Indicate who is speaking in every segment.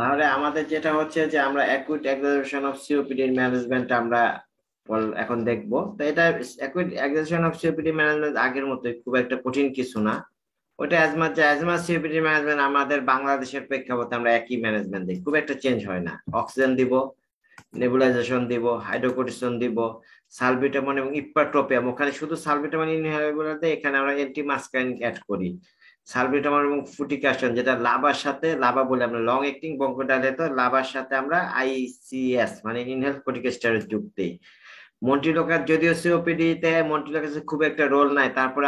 Speaker 1: তাহলে আমাদের যেটা হচ্ছে যে আমরা acute exertion of COPD management আমরা এখন দেখবো। তো এটা acute exertion of COPD management আগের মতো খুব একটা কঠিন কিছু না। ওটা অ্যাজমা সিওপিডি ম্যানেজমেন্ট আমাদের বাংলাদেশের প্রেক্ষাপটে আমরা একই ম্যানেজমেন্ট দিই, খুব একটা চেঞ্জ হয় না। অক্সিজেন দিব, নেবুলাইজেশন দিব, হাইড্রোকোর্টিসন দিব, সালবিটামন এবং ইপ্পাট্রোপিয়াম। ওখানে শুধু সালবিটামন ইনহেলেবল দেয়, এখানে আমরা এন্টিমাস্কারিন অ্যাড করি। সালবিটামল এবং ফুটিকাশন, যেটা লাভার সাথে, লাভা বলে আমরা লং অ্যাক্টিং ব্রঙ্কোডাইলেটর, লাভার সাথে আমরা আইসিএস মানে ইনহেল কর্টিকোস্টেরয়েড যোগ দিই। মন্টিলোকাস যদিও সিওপিডি তে মন্টিলোকাসের খুব একটা রোল নাই, তারপরে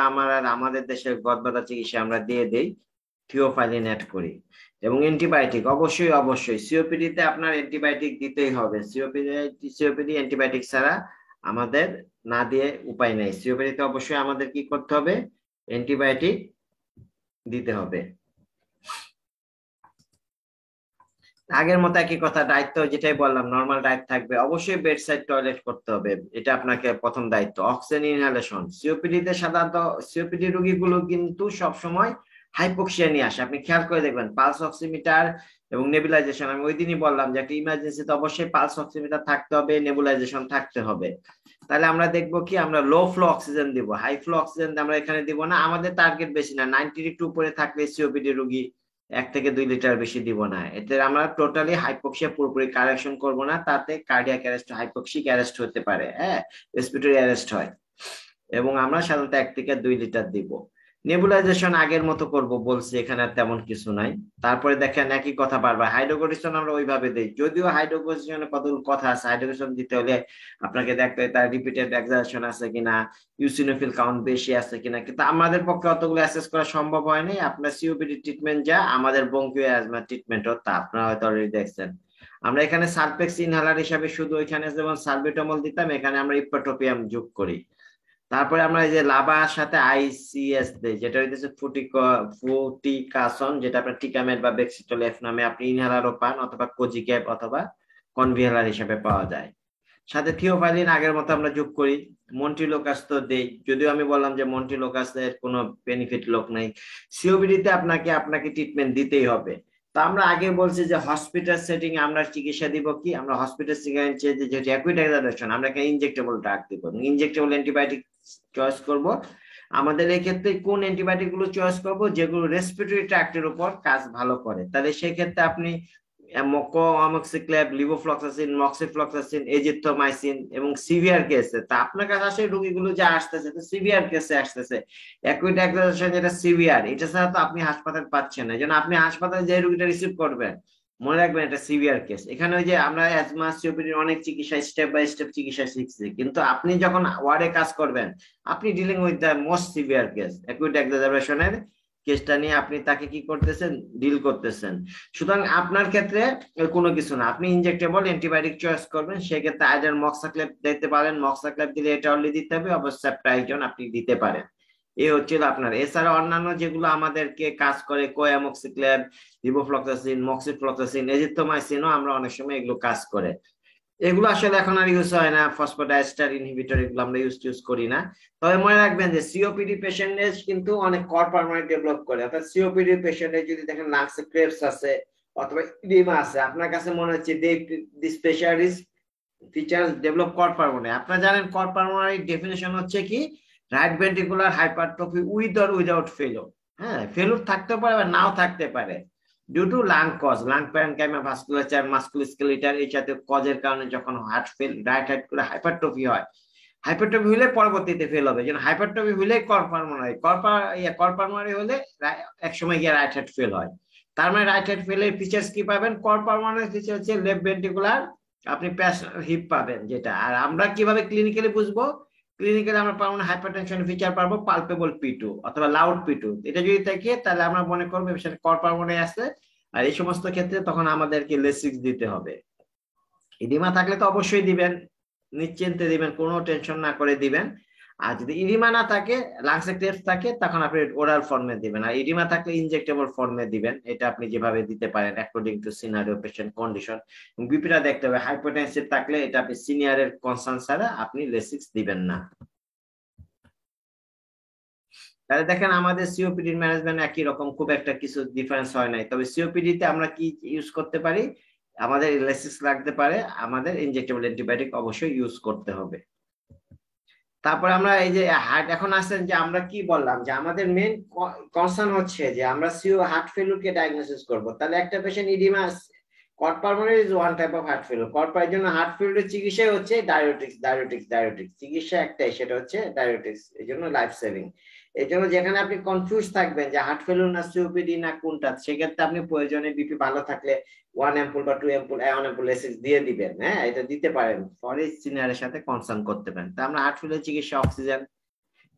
Speaker 1: আমাদের দেশের গদবাদা চিকিৎসা আমরা দিয়ে দেই, থিওফাইলিন অ্যাড করি। এবং অ্যান্টিবায়োটিক অবশ্যই অবশ্যই সিওপিডি তে আপনার অ্যান্টিবায়োটিক দিতেই হবে। সিওপিডি অ্যান্টিবায়োটিক ছাড়া আমাদের না দিয়ে উপায় নেই। সিওপিডি তে অবশ্যই আমাদের কি করতে হবে, অ্যান্টিবায়োটিক দিতে হবে। আগের মতো একই কথা, দায়িত্ব যেটাই বললাম, নর্মাল ডায়েট থাকবে, অবশ্যই বেড সাইড টয়লেট করতে হবে, এটা আপনাকে প্রথম দায়িত্ব। অক্সিজেন ইনহেলেশন সিওপিডি তে সাধারণত সিওপিডি রোগীগুলো কিন্তু সবসময় হাইপোক্সিয়া নিয়ে আসে, আপনি খেয়াল করে দেখবেন পালস অক্সিমিটার এবং নেবুলাইজেশন। আমি ওই দিনই বললাম যে একটা ইমার্জেন্সিতে অবশ্যই পালস অক্সিমিটার থাকতে হবে, নেবুলাইজেশন থাকতে হবে। তাহলে আমরা দেখবো কি, আমরা লো ফ্লো অক্সিজেন দিব, হাই ফ্লো অক্সিজেন আমরা এখানে দিব না। আমাদের টার্গেট বেশি না, 90 একটু উপরে থাকলে সিওপিডি রোগী 1 থেকে 2 লিটার বেশি দিব না। এতে আমরা টোটালি হাইপোক্সিয়া পুরোপুরি কারেকশন করব না, তাতে কার্ডিয়াক অ্যারেস্ট, হাইপোক্সিক অ্যারেস্ট হতে পারে, হ্যাঁ, রেসপিরেটরি অ্যারেস্ট হয়। এবং আমরা সাধারণত 1 থেকে 2 লিটার দিব। নেবুলাইজেশন আগের মতো করব বলছি, এখানে আর তেমন কিছু নাই। তারপরে দেখেন একই কথা বারবার, হাইড্রোকোর্টিসন আমরা ওইভাবে দেই, যদিও হাইড্রোকোর্টিসনের কতগুলো কথা আছে। হাইড্রোকোর্টিসন দিতে হলে আপনাকে দেখতে হয় তার রিপিটেড এক্সারশন আছে কিনা, ইউসিনোফিল কাউন্ট বেশি আছে কিনা, কিন্তু আমাদের পক্ষে অতগুলো অ্যাসেস করা সম্ভব হয়নি। আপনার সিওপিডি ট্রিটমেন্ট যা, আমাদের ব্রঙ্কিও অ্যাজমা ট্রিটমেন্টও তা, আপনারা হয়তো অলরেডি দেখছেন। আমরা এখানে সালফেক্স ইনহেলার হিসাবে শুধু ওইখানে যেমন সালবিটামল দিতাম, এখানে আমরা ইপ্পাট্রোপিয়াম যোগ করি। তারপরে আমরা এই যে লাভার সাথে আইসিএস দেই, যেটা হইতেছে ফুটিকাসন, যেটা আপনার টিকামেট বা বেক্সিটল এফ নামে আপনি ইনহেলারও পান, অথবা কোজিক্যাপ অথবা কনভিহেলার হিসেবে পাওয়া যায়। সাথে থিওফাইলিন আগের মতো আমরা যোগ করি। মন্টিলোকাস তো দেই, যদিও আমি বললাম যে মন্টিলোকাসের কোনো বেনিফিট লোক নাই। সিওপিডি তে আপনাকে আপনাকে ট্রিটমেন্ট দিতেই হবে। তো আমরা আগে বলছি যে হসপিটাল সেটিং আমরা চিকিৎসা দিব কি, আমরা হসপিটাল চিকিৎসা যেহেতু অ্যাকুইট এক্সারশন, আমরা একটা ইনজেক্টেবল ড্রাগ দিব, ইনজেক্টেবল অ্যান্টিবায়োটিক চয়েস করব। আমাদের এই ক্ষেত্রে কোন অ্যান্টিবায়োটিক গুলো চয়েস করব, যেগুলো রেসপিরেটরি ট্র্যাক্টের উপর কাজ ভালো করে, তাহলে সেই ক্ষেত্রে আপনি মকোঅ্যামোক্সিক্ল্যাব, লিভোফ্লক্সাসিন, মক্সিফ্লক্সাসিন, এজিথ্রোমাইসিন। এবং সিভিয়ার কেসে তা আপনার কাছে আসে রোগীগুলো যা আসতেছে, তো সিভিয়ার কেসে আসতেছে, অ্যাকুইট এক্সারশন যেটা সিভিয়ার, এটা ছাড়া তো আপনি হাসপাতাল পাচ্ছেন না। এই জন্য আপনি হাসপাতালে যে রোগীটা রিসিভ করবেন, মনে রাখবেন এটা সিভিয়ার কেস। এখানে ওই যে আমরা অ্যাজমা সিওপিডির অনেক চিকিৎসা স্টেপ বাই স্টেপ চিকিৎসা শিখছি, কিন্তু আপনি যখন ওয়ার্ডে কাজ করবেন, আপনি dealing with the most severe case, acute এক্সারশনের কেসটা নিয়ে আপনি তাকে কি করতেছেন, ডিল করতেছেন। সুতরাং আপনার ক্ষেত্রে কোনো কিছু না, আপনি ইনজেক্টেবল অ্যান্টিবায়োটিক চয়েস করবেন, সেক্ষেত্রে আইডার মক্সাক্লেপ দিতে পারেন, মক্সাক্লেপ দিলে এটা অনলি দিতে হবে, অবশ্যই প্রাইজন আপনি দিতে পারেন। এই হচ্ছিল আপনার। এছাড়া অন্যান্য যেগুলো আমাদেরকে কাজ করে, কোয়ামোক্সিক্লেপ, লিভোফ্লক্সাসিন, মক্সিফ্লক্সাসিন, এজিথ্রোমাইসিনও আমরা অনেক সময় এগুলো কাজ করে। এগুলো আসলে এখন আর ইউজ হয় না, ফসফোডাইএস্টার ইনহিবিটর এগুলো আমরা ইউজ করি না। তবে মনে রাখবেন যে সিওপিডি পেশেন্টের কিন্তু অনেক কর পার্মানেন্ট ডেভেলপ করে, অর্থাৎ সিওপিডি পেশেন্টের যদি দেখেন লাংসে ক্রেবস আছে অথবা ইডিমা আছে, আপনার কাছে মনে হচ্ছে the specialist features develop cor pulmonale. আপনারা জানেন কর পার্মানেন্ট ডেফিনেশন হচ্ছে কি, right ventricular hypertrophy with or without failure. হ্যাঁ, ফেলোর থাকতে পারে বা নাও থাকতে পারে, due to lung cause, lung parenchyma, vasculature, musculoskeletal এই জাতীয় কজের কারণে যখন হার্ট ফেল, রাইট হার্ট করে হাইপারট্রফি হয়, হাইপারট্রফি হলে পরবর্তীতে ফেল হবে, যেন হাইপারট্রফি হলে কর পালমোনারি হলে একসময় গিয়ে রাইট হার্ট ফেল হয়। তার মানে রাইট হার্ট ফেলের ফিচার্স কি পাবেন, কর পালমোনারি ফিচার হচ্ছে লেফট ভেন্ট্রিকুলার আপনি হিপ পাবেন যেটা। আর আমরা কিভাবে ক্লিনিক্যালি বুঝবো, ক্লিনিক্যালি আমরা পালমোনারি হাইপারটেনশন ফিচার পাবো পালপেবল P2 অথবা লাউড P2, এটা যদি থাকে তাহলে আমরা মনে করবো সেটা কর পালমোনারি আছে। আর এই সমস্ত ক্ষেত্রে তখন আমাদেরকে লেসিক্স দিতে হবে। ইডিমা থাকলে তো অবশ্যই দিবেন, নিশ্চিন্তে দিবেন, কোনো টেনশন না করে দিবেন। আর যদি ইডিমা না থাকে, লাংসে ক্রেবস থাকে, তখন আপনি ওরাল ফর্মে দিবেন। আর ইডিমা থাকলে ইনজেক্টেবল ফর্মে দিবেন, এটা আপনি যেভাবে দিতে পারেন according to scenario, patient condition. বিপিটা দেখতে হবে, হাইপোটেনসিভ থাকলে এটা আপনি সিনিয়রের কনসার্ন ছাড়া আপনি লেসিক্স দিবেন না। তাহলে দেখেন আমাদের সিওপিডি ম্যানেজমেন্ট একই রকম, খুব একটা কিছু ডিফারেন্স হয় নাই। তবে সিওপিডি তে আমরা কি ইউজ করতে পারি, আমাদের ইলাইসিস লাগতে পারে, আমাদের ইনজেক্টেবল অ্যান্টিবায়োটিক অবশ্যই ইউজ করতে হবে। তারপর আমরা এই যে হার্ট, এখন আসেন যে আমরা কি বললাম যে আমাদের মেন কনসার্ন হচ্ছে যে আমরা হার্ট ফেলিউর কে ডায়াগনোসিস করব। তাহলে একটা patient oedema, cor pulmonary is one type of heart failure. Cor পার জন্য হার্ট ফেলিউরের চিকিৎসা হচ্ছে ডায়োটিক্স, ডায়োটিক্স, ডায়োটিক্স, চিকিৎসা একটাই, সেটা হচ্ছে ডায়োটিক্স, এই জন্য লাইফ সেভিং। এই জন্য যেখানে আপনি কনফিউজ থাকবেন যে হার্ট ফেলিউর না সিওপিডি না কোনটা, সেক্ষেত্রে আপনি প্রয়োজনে বিপি ভালো থাকলে 1 অ্যাম্পুল বা 2 অ্যাম্পুল 1 অ্যাম্পুল এসিস দিয়ে দিবেন, হ্যাঁ এটা দিতে পারেন, পরে সিনিয়রের সাথে কনসার্ন করতে পারেন। তা আমরা হার্ট ফেলিউর চিকিৎসা অক্সিজেন,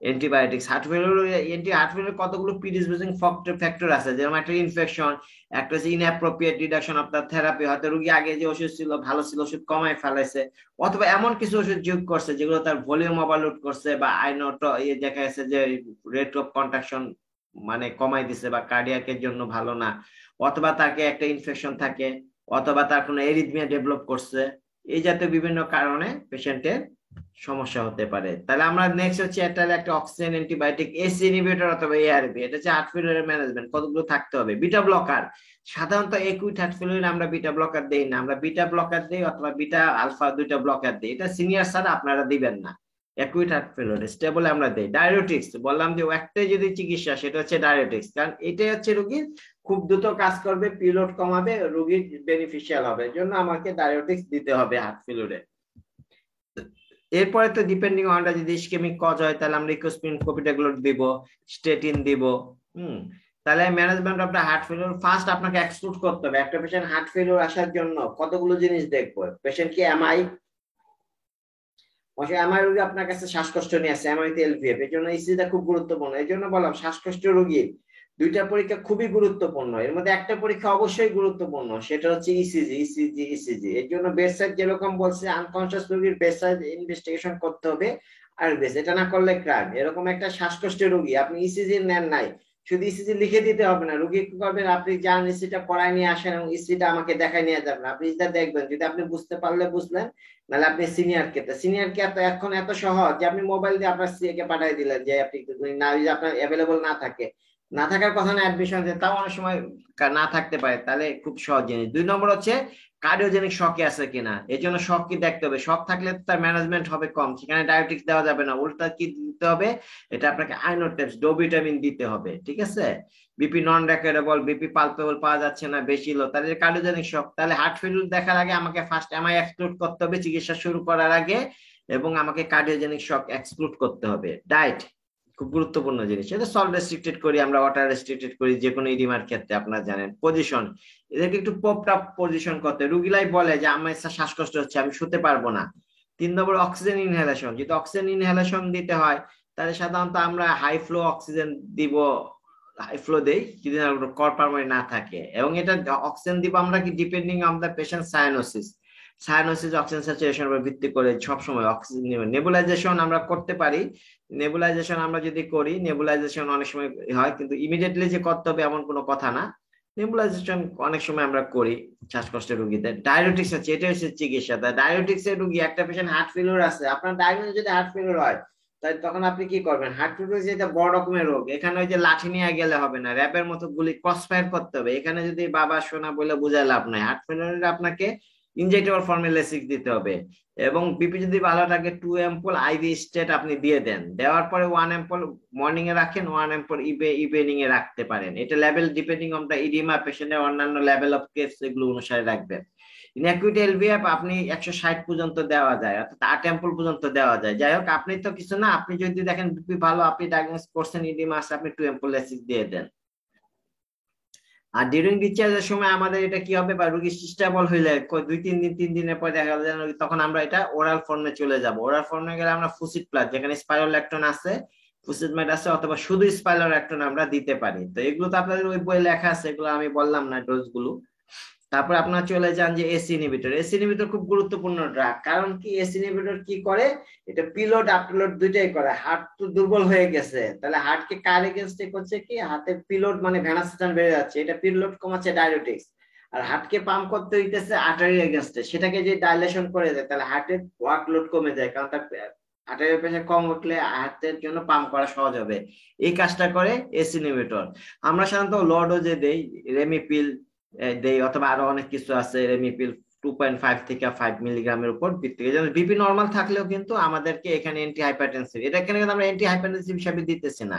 Speaker 1: অ্যান্টিবায়োটিক্স, হার্ট ফেলিউর কতগুলো প্রিডিসপোজিং ফ্যাক্টর আছে, যেমন একটা ইনফেকশন, একটা হচ্ছে inappropriate reduction of the therapy, হয়তো রোগী আগে যে ওষুধ ছিল ভালো ছিল, ওষুধ কমায় ফেলাইছে, অথবা এমন কিছু ওষুধ যোগ করছে যেগুলো তার ভলিউম ওভারলোড করছে, বা আইনোট দেখা যাচ্ছে যে রেট অফ কন্ট্রাকশন মানে কমাই দিছে, বা কার্ডিয়াকের জন্য ভালো না, অথবা তাকে একটা ইনফেকশন থাকে, অথবা তার কোনো এরিথমিয়া ডেভেলপ করছে। এই জাতীয় বিভিন্ন কারণে পেশেন্টের সমস্যা হতে পারে। তাহলে আমরা নেক্সট হচ্ছে একটা অক্সিজেন অ্যান্টিবায়োটিক, এসি ইনহিবিটর অথবা এআরবি, এটা হচ্ছে হার্ট ফেলিউরের ম্যানেজমেন্ট, কতগুলো থাকতে হবে। বিটা ব্লকার, সাধারণত একুইট হার্ট ফেলিউরে আমরা বিটা ব্লকার দেই না, আমরা বিটা ব্লকার দেই অথবা বিটা আলফা, দুইটা ব্লকার দেই, এটা সিনিয়র স্যার আপনারা দিবেন না। একুইট হার্ট ফেলিউরে স্টেবল আমরা দেই ডায়োটিক্স, বললাম যে একটাই যদি চিকিৎসা সেটা হচ্ছে ডায়োটিক্স, কারণ এটাই হচ্ছে রোগীর খুব দ্রুত কাজ করবে, পিলোড কমাবে, রোগীর বেনিফিশিয়াল হবে, এর জন্য আমাকে ডায়োটিক্স দিতে হবে হার্ট ফেলিউরে। এরপরে তো ডিপেন্ডিং অন যদি ইসকেমিক কজ হয় তাহলে আমরা ইকোস্পিন, কোপিটাগ্লোড দিব, স্টেটিন দিব। তাহলে management of the heart failure, first আপনাকে এক্সক্লুড করতে হবে। একটা পেশেন্ট হার্ট ফেলিউর আসার জন্য কতগুলো জিনিস দেখবো। পেশেন্ট কি এমআই, এমআই রোগী আপনার কাছে শ্বাসকষ্ট নিয়ে আসছে, এমআই তে এলভিএফ, এই জন্য ইসিজিটা খুব গুরুত্বপূর্ণ। এই জন্য বললাম শ্বাসকষ্ট রোগীর দুইটা পরীক্ষা খুবই গুরুত্বপূর্ণ, এর মধ্যে একটা পরীক্ষা অবশ্যই গুরুত্বপূর্ণ, সেটা হচ্ছে ইসিজি, ইসিজি, ইসিজি। এর জন্য বেডসাইড যেরকম বলছে আনকনসিয়াস রোগীর বেডসাইড ইনভেস্টিগেশন করতে হবে, আর বেশ এটা না করলে ক্রাইম। এরকম একটা শ্বাসকষ্টের রোগী আপনি ইসিজি নেন নাই, শুধু ইসিজি লিখে দিতে হবে না, রোগী কি করবেন, আপনি যান ইসিটা করায় নিয়ে আসেন এবং ইসিটা আমাকে দেখায় নিয়ে যাবেন, আপনি যেটা দেখবেন, যদি আপনি বুঝতে পারলে বুঝলেন, নাহলে আপনি সিনিয়রকে এত এখন এত সহজ যে আপনি মোবাইল দিয়ে আপনার সিএ কে পাঠিয়ে দিলেন যে আপনি না, যদি আপনার অ্যাভেলেবল না থাকে, না থাকার কথা না অ্যাডমিশন, তাও অনেক সময় না থাকতে পারে, তাহলে খুব সহজ জিনিস। 2 নম্বর হচ্ছে কার্ডিওজেনিক শকে আছে কিনা, এই জন্য শক কি দেখতে হবে, শক থাকলে তার ম্যানেজমেন্ট হবে কম, সেখানে ডায়োটিক্স দেওয়া যাবে না, উল্টা কি দিতে হবে, এটা আপনাকে আইনোটেপস, ডোভিটামিন দিতে হবে, ঠিক আছে। বিপি নন রেকর্ডেবল, বিপি পালপেবল পাওয়া যাচ্ছে না, বেশি লো, তাহলে কার্ডিওজেনিক শক। তাহলে হার্ট ফেলিউর দেখার আগে আমাকে ফার্স্ট এমআই এক্সক্লুড করতে হবে চিকিৎসা শুরু করার আগে, এবং আমাকে কার্ডিওজেনিক শক এক্সক্লুড করতে হবে। ডায়েট খুব গুরুত্বপূর্ণ জিনিস, এটা সল্ট রেস্ট্রিক্টেড করি আমরা, ওয়াটার রেস্ট্রিক্টেড করি যে কোনো ইডিমার ক্ষেত্রে, আপনারা জানেন। পজিশন, এদেরকে একটু পপড আপ পজিশন করতে, রুগীলাই বলে যে আমার শ্বাসকষ্ট হচ্ছে, আমি শুতে পারবো না। 3 নম্বর অক্সিজেন ইনহেলেশন, যদি অক্সিজেন ইনহেলেশন দিতে হয় তাহলে সাধারণত আমরা হাই ফ্লো অক্সিজেন দিব, হাই ফ্লো দেই যদি কর্পারমাই না থাকে, এবং এটা অক্সিজেন দিব আমরা কি depending on the patient cyanosis, cyanosis oxygen saturation উপর ভিত্তি করে সবসময় অক্সিজেন নেবেন। নেবুলাইজেশন আমরা করতে পারি, নেবুলাইজেশন আমরা যদি করি, নেবুলাইজেশন অনেক সময় হয়, কিন্তু ইমিডিয়েটলি যে করতে হবে এমন কোনো কথা না, নেবুলাইজেশন অনেক সময় আমরা করি শ্বাসকষ্টের রোগীদের। ডায়োটিক্স হচ্ছে, এটা হচ্ছে চিকিৎসা। ডায়োটিক্স এর রোগী, একটা পেশেন্ট হার্ট ফেলিউর আছে, আপনার ডায়াগনোজ যদি হার্ট ফেলিউর হয়, তাই তখন আপনি কি করবেন, হার্ট ফেলিউর যেটা বড় রকমের রোগ, এখানে ওই যে লাঠি নিয়ে গেলে হবে না, র্যাপের মতো গুলি ক্রস ফায়ার করতে হবে, এখানে যদি বাবা সোনা বলে বুঝায় লাভ নাই। হার্ট ফেলিউরে আপনাকে ইনজেক্টেবল ফর্মুলাসিস দিতে হবে, এবং বিপি যদি ভালো থাকে 2 অ্যাম্পুল আইভি স্টেট আপনি দিয়ে দেন, দেওয়ার পরে 1 অ্যাম্পুল মর্নিং এ রাখেন, 1 অ্যাম্পুল ইভিনিং এ রাখতে পারেন। এটা level depending on the oedema, পেশেন্টের অন্যান্য লেভেল অফ কেস, এগুলো অনুসারে রাখবেন। ইনঅ্যাকুইট এলভিএফ আপনি 160 পর্যন্ত দেওয়া যায়, অর্থাৎ 8 অ্যাম্পুল পর্যন্ত দেওয়া যায়। যাই হোক, আপনি তো কিছু না, আপনি যদি দেখেন বিপি ভালো, আপনি ডায়াগনোস করছেন ইডিমা আছে, আপনি 2 অ্যাম্পুল দিয়ে দেন। আর ডিউরিং ডিসচার্জের সময় আমাদের এটা কি হবে, বা রোগী স্টেবল হইলে 2-3 দিন 3 দিনের পর দেখা যায়, তখন আমরা এটা ওরাল ফর্মে চলে যাব। ওরাল ফর্মে গেলে আমরা ফুসিড প্লাস, যেখানে স্পাইরোল্যাকটোন আছে, ফুসিডমেট আছে, অথবা শুধু স্পাইরোল্যাকটোন আমরা দিতে পারি। তো এগুলো তো আপনাদের ওই বইয়ে লেখা আছে, এগুলো আমি বললাম না ডোজ গুলো। তারপর আপনার চলে যান যে এসি ইনহিবিটর। এসি ইনহিবিটর খুব গুরুত্বপূর্ণ ড্রাগ, কারণ কি এসি ইনহিবিটর কি করে, এটা পিলোড আপলোড দুইটাই করে। হার্ট তো দুর্বল হয়ে গেছে, তাহলে হার্টকে কার এগেনস্টে করছে, কি হার্টের পিলোড মানে ভেনাস সিস্টেম বেড়ে যাচ্ছে, এটা পিলোড কমাচ্ছে ডায়োটিক্স। আর হার্টকে পাম্প করতে হইতেছে আর্টারি এগেনস্টে, সেটাকে যে ডাইলেশন করে দেয়, তাহলে হার্টের ওয়ার্কলোড কমে যায়, কারণ তার আর্টেরিয়াল প্রেশার কম উঠলে হার্টের জন্য পাম্প করা সহজ হবে। এই কাজটা করে এস ইনহিবিটর। আমরা সাধারণত লো ডোজে দেই, রেমিপিল দেই, অথবা আরো অনেক কিছু আছে, রেমিপিল 2.5 থেকে 5 মিলিগ্রামের উপর ভিত্তি করে। যেমন বিপি নর্মাল থাকলেও কিন্তু আমাদেরকে এখানে অ্যান্টি হাইপারটেনসিভ, এটা এখানে কিন্তু আমরা অ্যান্টি হাইপারটেনসিভ হিসাবে দিতেছি না,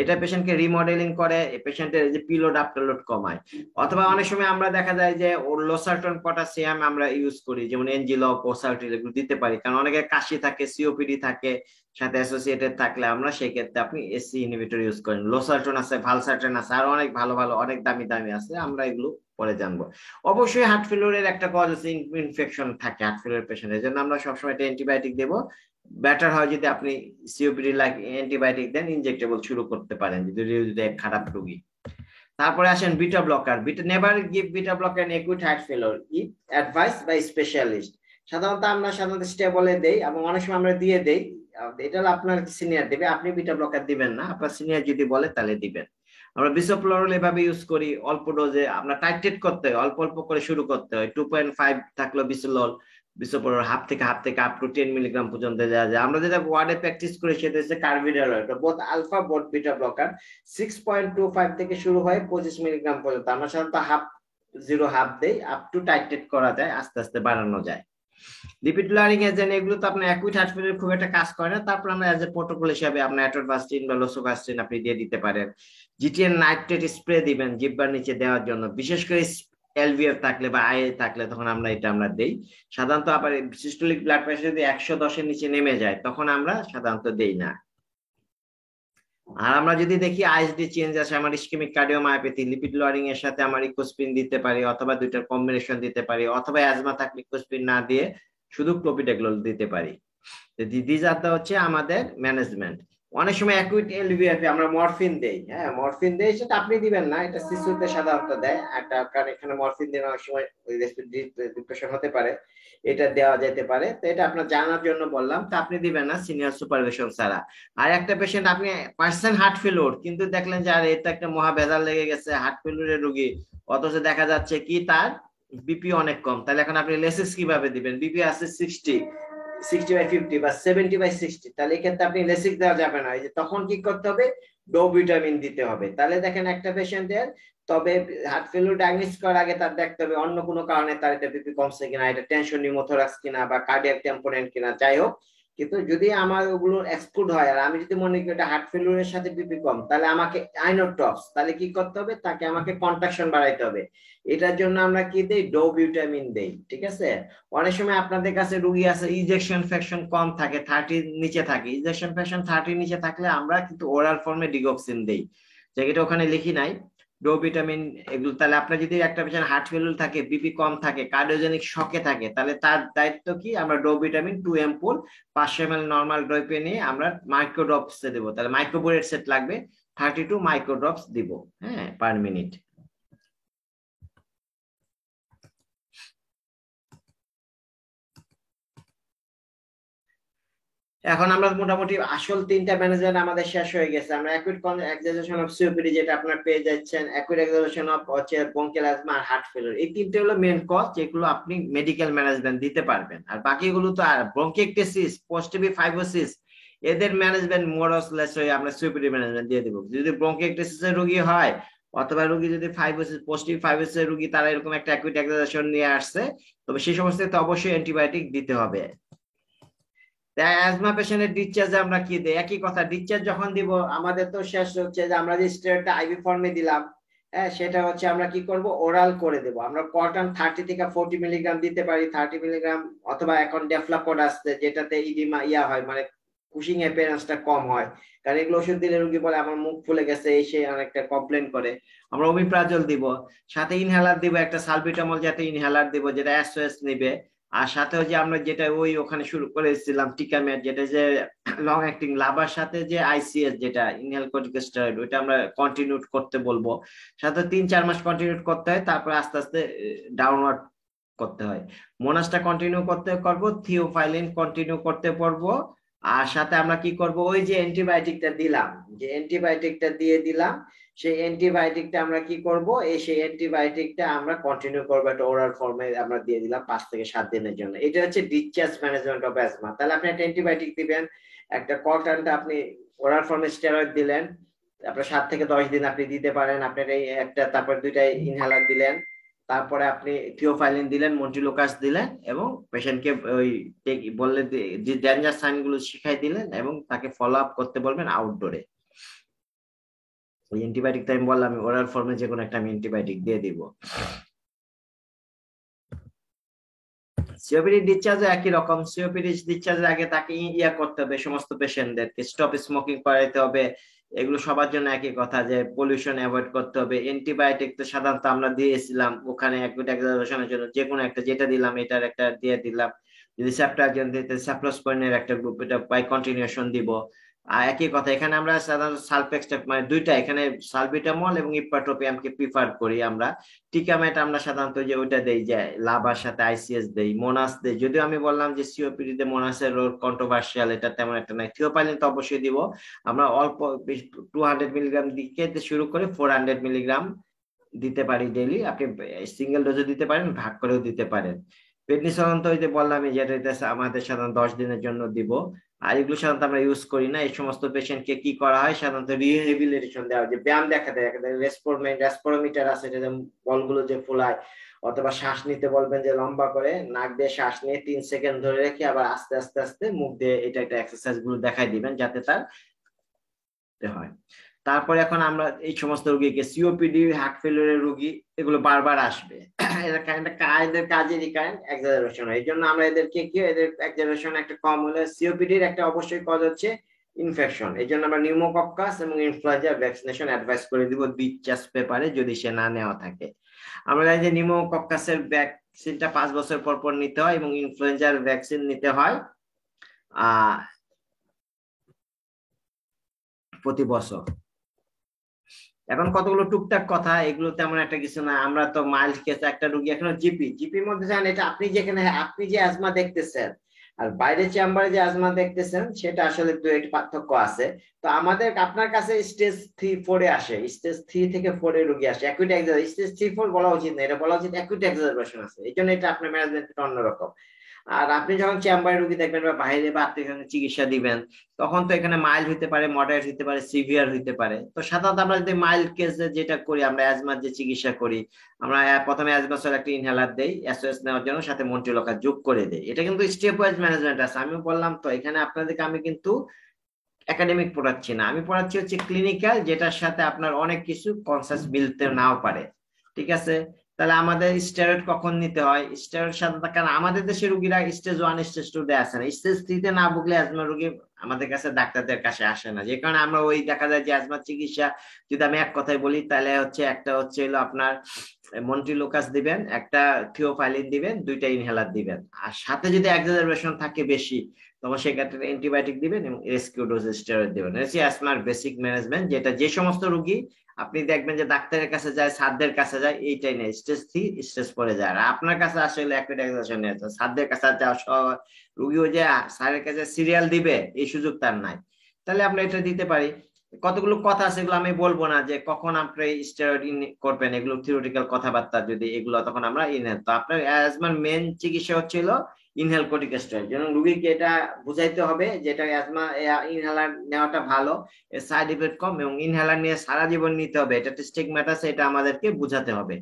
Speaker 1: এটা পেশেন্টকে রিমডেলিং করে, পেশেন্টের যে পিলোড আফটারলোড কমায়। অথবা অনেক সময় আমরা দেখা যায় যে ওর লোসার্টন পটাশিয়াম আমরা ইউজ করি, যেমন এনজিলপ, ওসার্টিল, এগুলো দিতে পারি, কারণ অনেকের কাশি থাকে, সিওপিডি থাকে, সাথে অ্যাসোসিয়েটেড থাকলে আমরা সেই ক্ষেত্রে আপনি এসি ইনহিবিটর ইউজ করেন। লোসার্টন আছে, ভালসার্টন আছে, আর অনেক ভালো ভালো অনেক দামি দামি আছে, আমরা এগুলো পরে জানবো। অবশ্যই হার্ট ফেলিউরের একটা কজ আছে, ইনফেকশন থাকে হার্ট ফেলিউর পেশেন্টের জন্য আমরা সবসময় একটা অ্যান্টিবায়োটিক দেবো। বেটার হয় যদি আপনি সিওপিডি লাইক অ্যান্টিবায়োটিক দেন, ইনজেক্টেবল শুরু করতে পারেন যদি খারাপ রোগী। তারপরে আসেন beta blocker. Never give beta blocker in acute heart failure if advised by specialist. সাধারণত স্টেবলে দেই, এবং অনেক সময় আমরা দিয়ে দেই, এটা হলো আপনার সিনিয়র দিবে, আপনি বিটা ব্লকার দিবেন না, আপনার সিনিয়র যদি বলে তাহলে দিবেন। আমরা বিসোপ্লোরল এভাবে ইউজ করি, অল্প ডোজে, আমরা টাইট্রেট করতে হয়, অল্প অল্প করে শুরু করতে হয়। 2.5 থাকলো বিসোপ্লোরল, হাফ থেকে আপ টু 10 মিলিগ্রাম পর্যন্ত দেওয়া যায়। আমরা যেটা ওয়ার্ডে প্র্যাকটিস করি সেটা হচ্ছে carvedilol, both alpha both beta blocker. 6.25 থেকে শুরু হয় 25 মিলিগ্রাম পর্যন্ত। আমরা সাধারণত হাফ দেই, আপ টু টাইট্রেট করা যায়, আস্তে আস্তে বাড়ানো যায়। লিপিড লয়ারিং এজেন্ট এগুলো তো আপনার অ্যাকুইট হার্ট ফেলিউর খুব একটা কাজ করে না, তারপর আমরা এজ এ প্রোটোকল হিসাবে আপনার অ্যাটোরভাস্টিন বা লোসোভাস্টিন আপনি দিয়ে দিতে পারেন। জিটিএন নাইট্রেট স্প্রে দিবেন জিহ্বার নিচে দেওয়ার জন্য, বিশেষ করে এলভিএফ থাকলে বা আইএ থাকলে তখন আমরা দেই। সাধারণত আবার সিস্টোলিক ব্লাড প্রেশার যদি 110-এর নিচে নেমে যায় তখন আমরা সাধারণত দেই না। আর আমরা যদি দেখি আইএসডি চেঞ্জ আছে, আমার ইসকেমিক কার্ডিওমায়োপ্যাথি, লিপিড লয়ারিং এর সাথে আমার ইকোস্পিন দিতে পারি, অথবা দুইটার কম্বিনেশন দিতে পারি, অথবা অ্যাজমা থাকলে ইকোস্পিন না দিয়ে শুধু ক্লোপিডাগ্লোল দিতে পারি। দিস আর হচ্ছে আমাদের ম্যানেজমেন্ট। অনেক সময় অ্যাকুইট এলভিএফ আমরা মরফিন দেই, হ্যাঁ মরফিন দেই, সেটা আপনি দিবেন না, এটা শিশুতে সাধারণত দেয় একটা, কারণ এখানে মরফিন দিয়ে অনেক সময় ডিপ্রেশন হতে পারে, এটা দেওয়া যেতে পারে। তো এটা আপনার জানার জন্য বললাম, তো আপনি দিবেন না সিনিয়র সুপারভিশন ছাড়া। আর একটা পেশেন্ট আপনি পার্সেন্ট হার্ট ফেলিউর, কিন্তু দেখলেন যে আর এটা একটা মহা ভেজাল লেগে গেছে, হার্ট ফেলিউরের রোগী, অথচ দেখা যাচ্ছে কি তার বিপি অনেক কম, তাহলে এখন আপনি লেসিস কিভাবে দিবেন? বিপি আছে 60/50 বা 70/60, তাহলে এক্ষেত্রে আপনি লেসিক দেওয়া যাবে না। এই যে তখন কি করতে হবে, ডো ভিটামিন দিতে হবে। তাহলে দেখেন একটা পেশেন্টের, তবে হার্ট ফেলিউর ডায়াগনোস করার আগে তার দেখতে হবে অন্য কোনো কারণে তার এটা বিপি কমছে কিনা, এটা টেনশন নিউমোথোরাক্স কিনা বা কার্ডিয়াক টেম্পোনেন্ট কিনা, যাই হোক। কিন্তু যদি আমার ওগুলো এক্সক্লুড হয় আর আমি যদি মনে করি এটা হার্ট ফেলিউরের সাথে বিপি কম, তাহলে আমাকে আইনোটক্স, তাহলে কি করতে হবে, তাকে আমাকে কন্ট্রাকশন বাড়াইতে হবে। এটার জন্য আমরা কি দেই, ডো ভিটামিন দেই, ঠিক আছে। অনেক সময় আপনাদের কাছে রুগী আছে ইনজেকশন ফ্র্যাকশন কম থাকে, 30 নিচে থাকে, ইনজেকশন ফ্র্যাকশন 30 নিচে থাকলে আমরা কিন্তু ওরাল ফর্মে ডিগক্সিন দেই, যেটা ওখানে লিখি নাই, ডো ভিটামিন এগুলো। তাহলে আপনার যদি একটা পেশেন্ট হার্ট ফেলিউর থাকে, বিপি কম থাকে, কার্ডিওজেনিক শকে থাকে, তাহলে তার দায়িত্ব কি, আমরা ডো ভিটামিন 2 এমপুল 500 ml নর্মাল ডোপে নিয়ে আমরা মাইক্রোড্রপস দেবো, তাহলে মাইক্রোবোরেট সেট লাগবে, 32 মাইক্রোড্রপস দিব, হ্যাঁ, পার মিনিট। এখন আমরা মোটামুটি আসল 3টা ম্যানেজমেন্ট আমাদের শেষ হয়ে গেছে। আমরা অ্যাকুইট এক্সারশন অফ সিওপিডি যেটা আপনার পেয়ে যাচ্ছেন, অ্যাকুইট এক্সারশন অফ হচ্ছে ব্রঙ্কিয়াল অ্যাজমা আর হার্ট ফেলিউর, এই 3টে হলো মেইন কজ যেগুলো আপনি মেডিকেল ম্যানেজমেন্ট দিতে পারবেন। আর বাকিগুলো তো আর ব্রঙ্কিয়েক্টেসিস, পজিটিভ ফাইব্রোসিস, এদের ম্যানেজমেন্ট মোরসলেস হয়ে আমরা সিওপিডি ম্যানেজমেন্ট দিয়ে দেব। যদি ব্রঙ্কিয়েক্টেসিস এর রোগী হয়, অথবা রোগী যদি ফাইব্রোসিস, পজিটিভ ফাইব্রোসিস এর রোগী, তারা এরকম একটা অ্যাকুইট এক্সারশন নিয়ে আসছে, তবে সেই সমস্ত ক্ষেত্রে অবশ্যই অ্যান্টিবায়োটিক দিতে হবে। অ্যাজমা পেশেন্টের ডিসচার্জে আমরা কি দিই, একই কথা, ডিসচার্জ যখন দিব আমাদের তো শেষ হচ্ছে যে আমরা যে স্টেরয়েডটা আইভি ফর্মে দিলাম, হ্যাঁ সেটা হচ্ছে আমরা কি করব, ওরাল করে দেব। আমরা কটন 30 থেকে 40 মিলিগ্রাম দিতে পারি, 30 মিলিগ্রাম, অথবা এখন ডেফলাপড আসছে যেটাতে ইডিমা হয়, মানে কুশিং অ্যাপিয়ারেন্সটা কম হয়, কারণ এগুলো ওষুধ দিলে রোগী বলে আমার মুখ ফুলে গেছে, এসে অনেকটা কমপ্লেন করে। আমরা ওমিপ্রাজল দিব, সাথে ইনহেলার দিব, একটা সালবিটামল জাতীয় ইনহেলার দিব যেটা এসওএস নিবে। আর সাথে যে আমরা যেটা ওখানে শুরু করেছিলাম টিকামেট, যেটা যে লং অ্যাক্টিং লাভার, সাথে যে আইসিএস যেটা ইনহেল কর্টিকোস্টেরয়েড, ওইটা আমরা কন্টিনিউ করতে বলবো। সাথে 3-4 মাস কন্টিনিউ করতে হয়, তারপর আস্তে আস্তে ডাউনওয়ার্ড করতে হয়। মোনাসটা কন্টিনিউ করবো, থিওফাইলিন কন্টিনিউ করতে পারবো, আর সাথে আমরা কি করব, ওই যে অ্যান্টিবায়োটিকটা দিলাম, যে অ্যান্টিবায়োটিকটা দিয়ে দিলাম, সেই অ্যান্টিবায়োটিকটা আমরা কি করব, সেই অ্যান্টিবায়োটিকটা আমরা কন্টিনিউ করবো একটা ওরাল ফর্মে আমরা দিয়ে দিলাম 5 থেকে 7 দিনের জন্য। এটা হচ্ছে ডিসচার্জ ম্যানেজমেন্ট অফ অ্যাজমা। তাহলে আপনি একটা অ্যান্টিবায়োটিক দিবেন, একটা কটনটা আপনি ওরাল ফর্মে স্টেরয়েড দিলেন, আপনার 7 থেকে 10 দিন আপনি দিতে পারেন আপনার এই একটা, তারপর 2টা ইনহেলার দিলেন, তারপরে আপনি থিওফাইলিন দিলেন, মন্টিলোকাস দিলেন, এবং পেশেন্টকে ওই বললে যে ডেঞ্জার সাইন গুলো শিখাই দিলেন, এবং তাকে ফলো আপ করতে বলবেন আউটডোরে। ওই অ্যান্টিবায়োটিক তো আমি বললাম ওরাল ফর্মে যে কোনো একটা আমি অ্যান্টিবায়োটিক দিয়ে দিব। সিওপিডি ডিসচার্জও একই রকম। সিওপিডি ডিসচার্জের আগে তাকে ইয়া করতে হবে, সমস্ত পেশেন্টদেরকে স্টপ স্মোকিং করাইতে হবে। এগুলো সবার জন্য একই কথা, যে পলিউশন অ্যাভয়েড করতে হবে। অ্যান্টিবায়োটিক তো সাধারণত আমরা দিয়েছিলাম ওখানে অ্যাকুট এক্সারবেশনের জন্য, যে কোনো একটা যেটা দিলাম এটার একটা দিয়ে দিলাম। যদি সেপ্টাজিন দিতে সেফলোস্পরিনের একটা গ্রুপ, এটা বাই কন্টিনিউশন দিব। আর একই কথা এখানে আমরা সাধারণত সালফেক্সটেট মানে দুইটা, এখানে সালবিটামল এবং ইপ্রাটোপিয়ামকে প্রিফার করি আমরা। টিকামেট আমরা সাধারণত যে ওইটা দেই, যে লাভার সাথে আইসিএস দেই, মোনাস দেই। যদিও আমি বললাম যে সিওপিডি তে মোনাসের রোল কন্ট্রোভার্সিয়াল, এটা তেমন একটা নাই। থিওপাইলিন তো অবশ্যই দিব আমরা, অল্প 200 মিলিগ্রাম দিকে শুরু করে 400 মিলিগ্রাম দিতে পারি ডেইলি। আপনি সিঙ্গেল ডোজে দিতে পারেন, ভাগ করেও দিতে পারেন। প্রেডনিসোলন তো ওই যে বললাম যেটা আমাদের সাধারণত 10 দিনের জন্য দিব। আর এগুলো সাধারণত আমরা ইউজ করি না। এই সমস্ত পেশেন্টকে কি করা হয়, সাধারণত রিহেবিলিটেশন দেওয়া হয়, যে ব্যায়াম দেখাতে দেখাতে রেসপোরোমিটার আছে, যেটা বলগুলো যে ফুলায়, অথবা শ্বাস নিতে বলবেন যে লম্বা করে নাক দিয়ে শ্বাস নিয়ে 3 সেকেন্ড ধরে রেখে আবার আস্তে আস্তে আস্তে মুখ দিয়ে, এটা একটা এক্সারসাইজ গুলো দেখাই দিবেন যাতে তার হয়। তারপরে এখন আমরা এই সমস্ত রোগীকে, সিওপিডি হার্ট ফেলিওরের রোগী, এগুলো বারবার আসবে, এদের কাজেরই কারণ এক্সাজারেশন। এই জন্য আমরা এদেরকে কি, এদের এক্সাজারেশন একটা কম হলে, সিওপিডির একটা অবশ্যই কজ হচ্ছে ইনফেকশন। এই জন্য আমরা নিউমোকক্কাস এবং ইনফ্লুয়েঞ্জা ভ্যাকসিনেশন অ্যাডভাইস করে দিব বিচ পেপারে, যদি সে না নেওয়া থাকে। আমরা জানি যে নিউমোকক্কাসের ভ্যাকসিনটা 5 বছর পর পর নিতে হয়, এবং ইনফ্লুয়েঞ্জার ভ্যাকসিন নিতে হয় প্রতি বছর। এখন কতগুলো টুকটাক কথা, এগুলো তেমন একটা কিছু না। আমরা তো মাইল্ড কেস একটা রুগী এখনো জিপির মধ্যে যান, এটা আপনি যেখানে আপনি যে অ্যাজমা দেখতেছেন আর বাইরে চেম্বারে যে অ্যাজমা দেখতেছেন, সেটা আসলে দু একটি পার্থক্য আছে। তো আমাদের আপনার কাছে স্টেজ 3-4 আসে, স্টেজ 3 থেকে 4 রুগী আসে অ্যাকুইট এক্সারবেশন। স্টেজ 3-4 বলা উচিত না, এটা বলা উচিত অ্যাকুইট এক্সারবেশন আছে। এই জন্য এটা আপনার ম্যানেজমেন্ট অন্যরকম। আর আপনি যখন চেম্বারে রুগী দেখবেন বা বাইরে বা আপনি যখন চিকিৎসা দিবেন, তখন তো এখানে মাইল্ড হইতে পারে, মডারেট হইতে পারে, সিভিয়ার হইতে পারে। তো সাধারণত আমরা যদি মাইল্ড কেসে যেটা করি, আমরা অ্যাজমার যে চিকিৎসা করি, আমরা প্রথমে অ্যাজমাসল একটা ইনহেলার দেই এসওএস নেওয়ার জন্য, সাথে মন্টিলোকা যোগ করে দেই। এটা কিন্তু স্টেপ ওয়াইজ ম্যানেজমেন্ট আছে। আমি বললাম তো এখানে আপনাদেরকে আমি কিন্তু একাডেমিক পড়াচ্ছি না, আমি পড়াচ্ছি হচ্ছে ক্লিনিক্যাল, যেটার সাথে আপনার অনেক কিছু কনসেপ্ট মিলতে নাও পারে। ঠিক আছে? তাহলে আমাদের স্টেরয়েড কখন নিতে হয়, স্টেরয়েড সাধারণত, কারণ আমাদের দেশের রুগীরা স্টেজ 1 স্টেজ 2 তে আসে না, স্টেজ 3 তে না ভুগলে অ্যাজমা রুগী আমাদের কাছে ডাক্তারদের কাছে আসে না। যে কারণে আমরা ওই দেখা যায় যে অ্যাজমার চিকিৎসা, যদি আমি এক কথায় বলি, তাহলে হচ্ছে একটা হচ্ছে হলো আপনার মন্টিলোকাস দিবেন, একটা থিওফাইলিন দিবেন, 2টা ইনহেলার দিবেন। আর সাথে যদি এক্সাজারবেশন থাকে বেশি, তখন সেক্ষেত্রে অ্যান্টিবায়োটিক দিবেন এবং রেস্কিউ ডোজ স্টেরয়েড দিবেন। হচ্ছে অ্যাজমার বেসিক ম্যানেজমেন্ট, যেটা যে সমস্ত রোগী আপনি দেখবেন যে ডাক্তারের কাছে যায়, সাধ্যের কাছে যায়, এইটাই নেই, স্টেজ 3 স্টেজ 4 যায়। আর আপনার কাছে আসলে অ্যাকুইট এক্সারবেশন নিয়ে সাধ্যের কাছে যাওয়া রুগীও যে স্যারের কাছে সিরিয়াল দিবে এই সুযোগ তার নাই। তাহলে আমরা এটা দিতে পারি। কতগুলো কথা আছে, এগুলো আমি বলবো না যে কখন আপনি স্টেরয়েড করবেন, এগুলো থিওরিটিক্যাল কথাবার্তা। যদি এগুলো তখন আমরা ইনহেল, তো আপনার অ্যাজমার মেন চিকিৎসা হচ্ছিল ইনহেল কর্টিকোস্টেরয়েড। যেমন রুগীকে এটা বুঝাইতে হবে যে এটা অ্যাজমা, ইনহেলার নেওয়াটা ভালো, এর সাইড ইফেক্ট কম, এবং ইনহেলার নিয়ে সারা জীবন নিতে হবে, এটা স্টিগমাটা আছে, এটা আমাদেরকে বুঝাতে হবে।